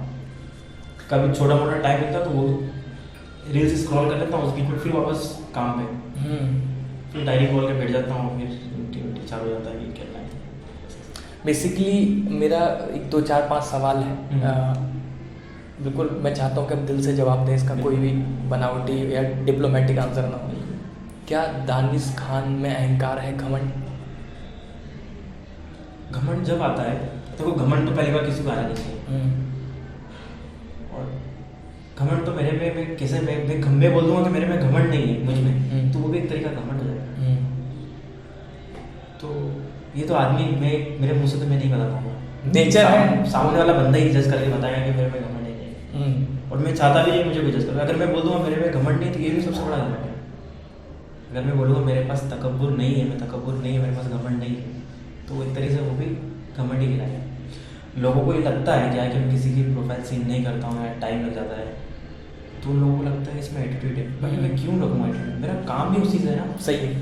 कभी छोटा मोटा टाइम मिलता तो वो रील्स स्क्रॉल कर लेता हूँ, उसके बाद फिर वापस काम पे, फिर डायरी खोल के बैठ जाता हूँ, फिर ड्यूटी चालू हो जाता है कि करना है। बेसिकली मेरा 1 2 4 5 सवाल है। बिल्कुल मैं चाहता हूँ कि आप दिल से जवाब दें, इसका कोई भी बनावटी या डिप्लोमेटिक आंसर ना हो। क्या दानिश खान में अहंकार है, घमंड? घमंड जब आता है तो वो घमंड तो पहली बार किसी को आना नहीं चाहिए। और घमंड तो मेरे में, मैं कैसे मैं बोल दूंगा कि मेरे में घमंड नहीं है मुझ में, तो वो भी एक तरीका घमंड हो जाएगा। तो ये तो आदमी, मेरे मुंह से तो मैं नहीं बता पाऊंगा। नेचर है, सामने वाला बंदा ही जज करके बताएगा कि मेरे में घमंड नहीं। और मैं चाहता भी नहीं मुझे कोई जज करे। अगर मैं बोल दूंगा मेरे में घमंड नहीं, तो ये भी सबसे बड़ा घमंड है। अगर मैं बोलूँगा मेरे पास तकब्बुर नहीं है, मेरे पास घमंड नहीं है, तो एक तरीके से वो भी घमंड ही गिनाएगा। लोगों को ये लगता है क्या कि मैं किसी की प्रोफाइल सीन नहीं करता हूँ या टाइम लग जाता है, तो उन लोगों को लगता है इसमें एटीट्यूड है, भाई मैं क्यों रखूँ एटीट्यूड, मेरा काम भी उसी से है ना। सही है।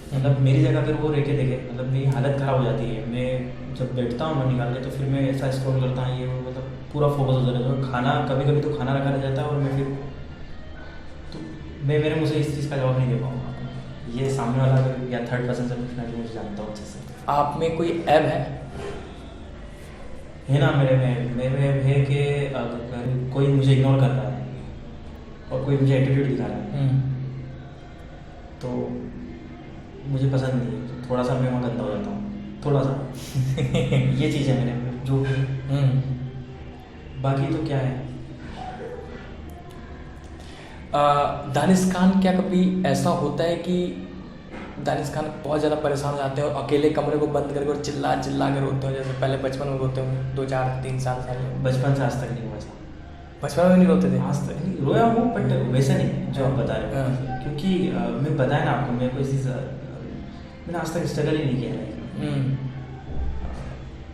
मतलब मेरी जगह अगर वो रह के देखे, मतलब मेरी हालत ख़राब हो जाती है, मैं जब बैठता हूँ मन निकाल के तो फिर मैं ऐसा स्क्रॉल करता हूँ ये वो, मतलब पूरा फोकस हो जाता है। खाना कभी कभी तो खाना रखा रह जाता है और मैं फिर तो मैं मेरे मुँह से इस चीज़ का जवाब नहीं दे पाऊँगा आपको। ये सामने वाला अगर या थर्ड पर्सन से पूछना जो मुझे जानता हूँ अच्छे से। आप में कोई ऐब है ना मेरे में है कि अगर कोई मुझे इग्नोर कर रहा है और कोई मुझे एटीट्यूड दिखा रहा है तो मुझे पसंद नहीं है, तो थोड़ा सा मैं वहाँ गंदा हो जाता हूँ, थोड़ा सा। ये चीज़ है मेरे में जो बाकी तो क्या है। दानिश खान, क्या कभी ऐसा होता है कि दानिश खान बहुत ज़्यादा परेशान हो जाते हैं और अकेले कमरे को बंद करके और चिल्ला चिल्ला कर रोते हो, जैसे पहले बचपन में रोते होंगे 2 4 3 साल में? बचपन से आज तक नहीं हुआ था। बचपन में नहीं रोते थे? आज तक नहीं रोया हूँ, बट वैसे नहीं जो आप बता रहे हो। क्योंकि मैं बताया ना आपको, मैं कोई चीज़ मैंने आज तक स्ट्रगल ही नहीं किया है।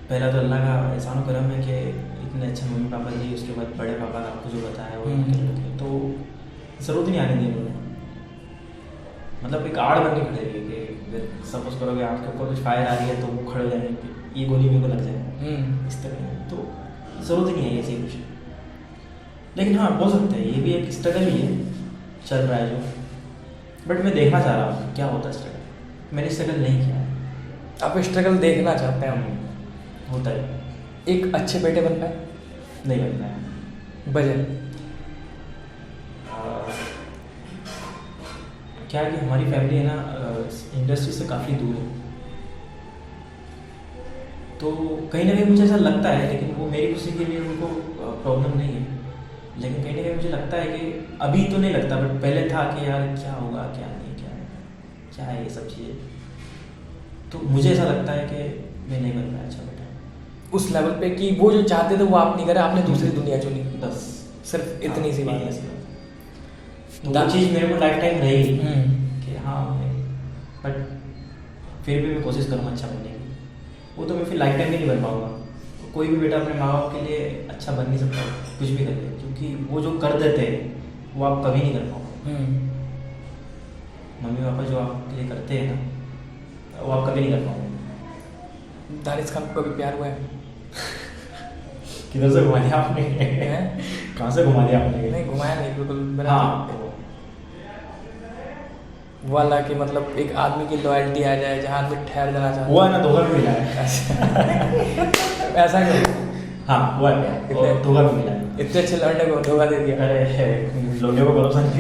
पहला तो अल्लाह का एहसान करम है कि इतने अच्छे मम्मी पापा जी, उसके बाद बड़े पापा ने आपको जो बताया वो तो ज़रूरत ही नहीं आने दी उन्होंने। मतलब एक आड़ बन के खड़े रहिए कि सपोज करोगे आपके ऊपर कुछ फायर आ रही है तो वो खड़े हो जाएंगे, ये गोली मेरे को लग जाए इस तरह, तो ज़रूरत ही नहीं है ऐसी कुछ। लेकिन हाँ बोल सकते हैं ये भी एक स्ट्रगल ही है, चल रहा है जो, बट मैं देखना चाह रहा हूँ क्या होता है स्ट्रगल। मैंने स्ट्रगल नहीं किया है। आप स्ट्रगल देखना चाहते हैं? होता है। एक अच्छे बेटे बन पाए? नहीं बन पाया। वजह क्या है कि हमारी फैमिली है ना इंडस्ट्री से काफ़ी दूर है, तो कहीं ना कहीं मुझे ऐसा लगता है, लेकिन वो मेरी खुशी के लिए उनको प्रॉब्लम नहीं है, लेकिन कहीं ना कहीं मुझे लगता है कि अभी तो नहीं लगता, बट पहले था कि यार क्या होगा क्या नहीं, क्या है ये सब चीज़ें। तो मुझे ऐसा लगता है कि मैं नहीं बन पाया अच्छा बेटा उस लेवल पे कि वो जो चाहते थे वो आप नहीं करे, आपने दूसरी दुनिया चुनी, बस सिर्फ इतनी सी बात है। तो वो चीज़ मेरे को लाइफ टाइम रहेगी कि हाँ बट फिर भी मैं कोशिश करूँगा अच्छा बनने की। वो तो मैं फिर लाइफ टाइम भी नहीं बन पाऊँगा। कोई भी बेटा अपने माँ बाप के लिए अच्छा बन नहीं सकता कुछ भी कर ले, क्योंकि वो जो कर देते हैं वो आप कभी नहीं कर पाओगे। मम्मी पापा जो आपके लिए करते हैं ना वो आप कभी नहीं कर पाओगे। दानिश खान को कभी प्यार हुआ है? किधर से घुमा दिया आपने? कहाँ से घुमा दिया आपने? नहीं घुमाया नहीं बिल्कुल। हाँ वाला कि मतलब एक आदमी की लॉयल्टी आ जाए जहाँ आदमी ठहर जाना चाहता है। हुआ है ना, धोखा भी मिला है। ऐसा क्यों? हाँ हुआ है, धोखा भी मिला है। इतने अच्छे लड़ने को धोखा दे दिया। अरे लोगों को भरोसा नहीं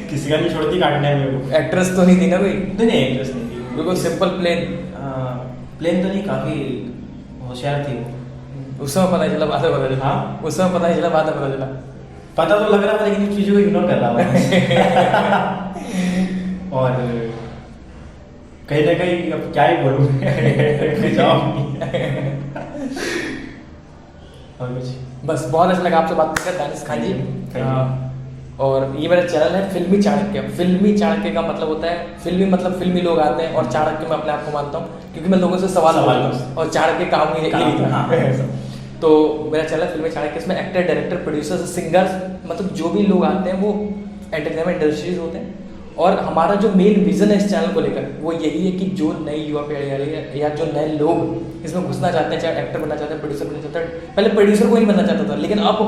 किसी का नहीं छोड़ती काटने में। एक्ट्रेस तो नहीं थी ना कोई? नहीं एक्ट्रेस नहीं थी, बिल्कुल सिंपल प्लेन। प्लेन तो नहीं, काफ़ी होशियार थी वो। उस समय पता चला, बाद में पता चला। हाँ उस समय पता चला, बाद में पता चला। पता तो लग रहा था लेकिन चीज़ों को इग्नोर कर रहा था। और कहीं ना कहीं अब क्या ही बोलूँ जवाब नहीं। और कुछ बस बहुत अच्छा लगा आपसे बात करके दानिश खान जी। और ये मेरा चैनल है फिल्मी चाणक्य। फिल्मी चाणक्य का मतलब होता है फिल्मी, मतलब फिल्मी लोग आते हैं, और चाणक्य मैं अपने आप को मानता हूँ क्योंकि मैं लोगों से सवाल पूछता हूँ, और चाणक्य काम ही है। तो मेरा चैनल फिल्मी चाणक्य, इसमें एक्टर, डायरेक्टर, प्रोड्यूसर, सिंगर्स, मतलब जो भी लोग आते हैं वो एंटरटेनमेंट इंडस्ट्रीज होते हैं। और हमारा जो मेन विजन है इस चैनल को लेकर वो यही है कि जो नई युवा पीढ़ी आ रही है या जो नए लोग इसमें घुसना चाहते हैं, चाहे एक्टर बनना चाहते हैं, प्रोड्यूसर बनना चाहते हैं। पहले प्रोड्यूसर को ही बनना चाहता था, लेकिन अब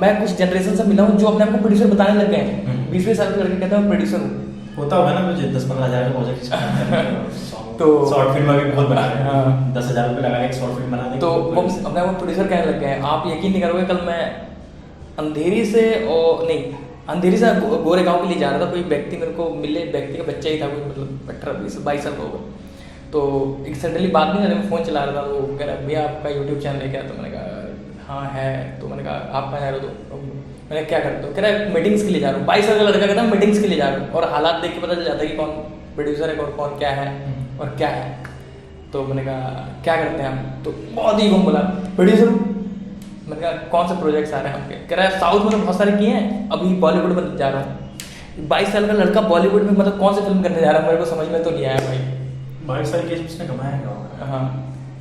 मैं कुछ जनरेशन से मिला हूँ जो अपने आप को प्रोड्यूसर बताने लग गए हैं। 20 साल के लड़के कहते हैं प्रोड्यूसर हूँ। होता होगा ना मुझे 10-15 हज़ार का प्रोजेक्ट तो शॉर्ट फिल्म भी बहुत बना रहे हैं। 10,000 रुपये लगा एक शॉर्ट फिल्म बनाने तो वो अपने आप को प्रोड्यूसर कहने लग गए हैं। आप यकीन नहीं करोगे, कल मैं अंधेरी से और नहीं अंधेरी से गोरे गांव के लिए जा रहा था, कोई व्यक्ति मेरे को मिले, व्यक्ति का बच्चा ही था, कोई मतलब 18-20-22 साल का होगा। तो एक सडनली बात नहीं कर रहे, मैं फ़ोन चला रहा था, वो कह रहा भैया आपका यूट्यूब चैनल है क्या? तो मैंने कहा हाँ है। तो मैंने कहा आप कहाँ जा रहे हो? तो मैंने क्या करते हो? कह रहा है मीटिंग्स के लिए जा रहा हूँ। 22 साल का लड़का कहता है मीटिंग्स के लिए जा रहा हूँ, और हालात देख के पता चल जाता है कि कौन प्रोड्यूसर है और कौन क्या है और क्या है। तो मैंने कहा क्या करते हैं हम? तो बहुत ही गुम बोला प्रोड्यूसर। मैंने कहा कौन से प्रोजेक्ट्स आ रहे हैं आपके? कह रहा है साउथ में तो बहुत सारे किए हैं, अभी बॉलीवुड में जा रहा हूँ। 22 साल का लड़का बॉलीवुड में मतलब कौन सी फिल्म करने जा रहा है? मेरे को समझ में तो नहीं आया भाई। 22 साल की एज में उसने कमाया क्या? हाँ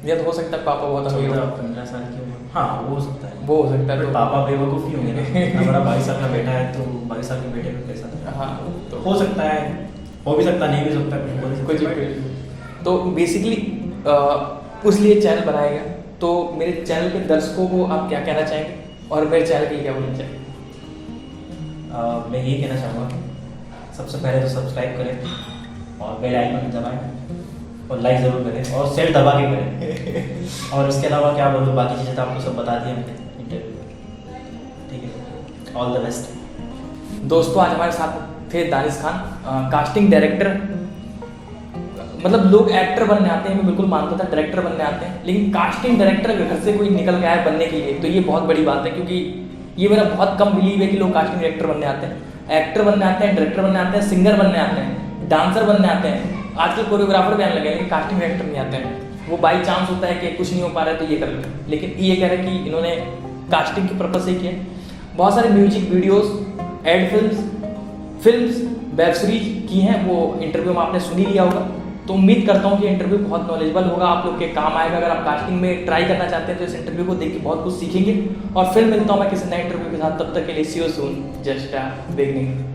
या तो हो सकता है पापा बहुत अमीर हो, 14-15 साल की उम्र, हाँ वो हो सकता है। वो हो सकता है। बट तो पापा बेवकूफ़ ही होंगे ना, इतना बड़ा 22 साल का बेटा है तो 22 साल के बेटे में पैसा था। हाँ तो हो सकता है, हो भी सकता, नहीं भी सकता, कुछ भी। तो बेसिकली उस लिए चैनल बनाया गया। तो मेरे चैनल के दर्शकों को आप क्या कहना चाहेंगे और मेरे चैनल के लिए क्या बोलना चाहेंगे? मैं यही कहना चाहूँगा कि सबसे पहले तो सब्सक्राइब करें और बेल आइकन दबाएं और लाइक ज़रूर करें और सेल दबा के करें। और इसके अलावा क्या बोलूँ, बाकी चीज़ें तो आपको सब बता दी हमने इंटरव्यू। ठीक है, ऑल द बेस्ट। दोस्तों आज हमारे साथ थे दानिश खान, कास्टिंग डायरेक्टर। मतलब लोग एक्टर बनने आते हैं, मैं बिल्कुल मानता था डायरेक्टर बनने आते हैं, लेकिन कास्टिंग डायरेक्टर घर से कोई निकल के आया बनने के लिए, तो ये बहुत बड़ी बात है। क्योंकि ये मेरा बहुत कम बिलीव है कि लोग कास्टिंग डायरेक्टर बनने आते हैं। एक्टर बनने आते हैं, डायरेक्टर बनने आते हैं, सिंगर बनने आते हैं, डांसर बनने आते हैं, आजकल कोरियोग्राफर भी आने लगे हैं, लेकिन कास्टिंग डायरेक्टर नहीं आते हैं। वो बाई चांस होता है कि कुछ नहीं हो पा रहा है तो ये कर लेते हैं, लेकिन ये कह रहे हैं कि इन्होंने कास्टिंग के पर्पज से किया। बहुत सारे music videos, ad films, web series की हैं, वो इंटरव्यू में आपने सुन ही लिया होगा। तो उम्मीद करता हूँ कि इंटरव्यू बहुत नॉलेजेबल होगा, आप लोग के काम आएगा। अगर आप कास्टिंग में ट्राई करना चाहते हैं तो इस इंटरव्यू को देख के बहुत कुछ सीखेंगे। और फिर मिलता हूँ मैं किसी नए इंटरव्यू के साथ, तब तक के लिए सी यू सून, जस्ट बिगिनिंग।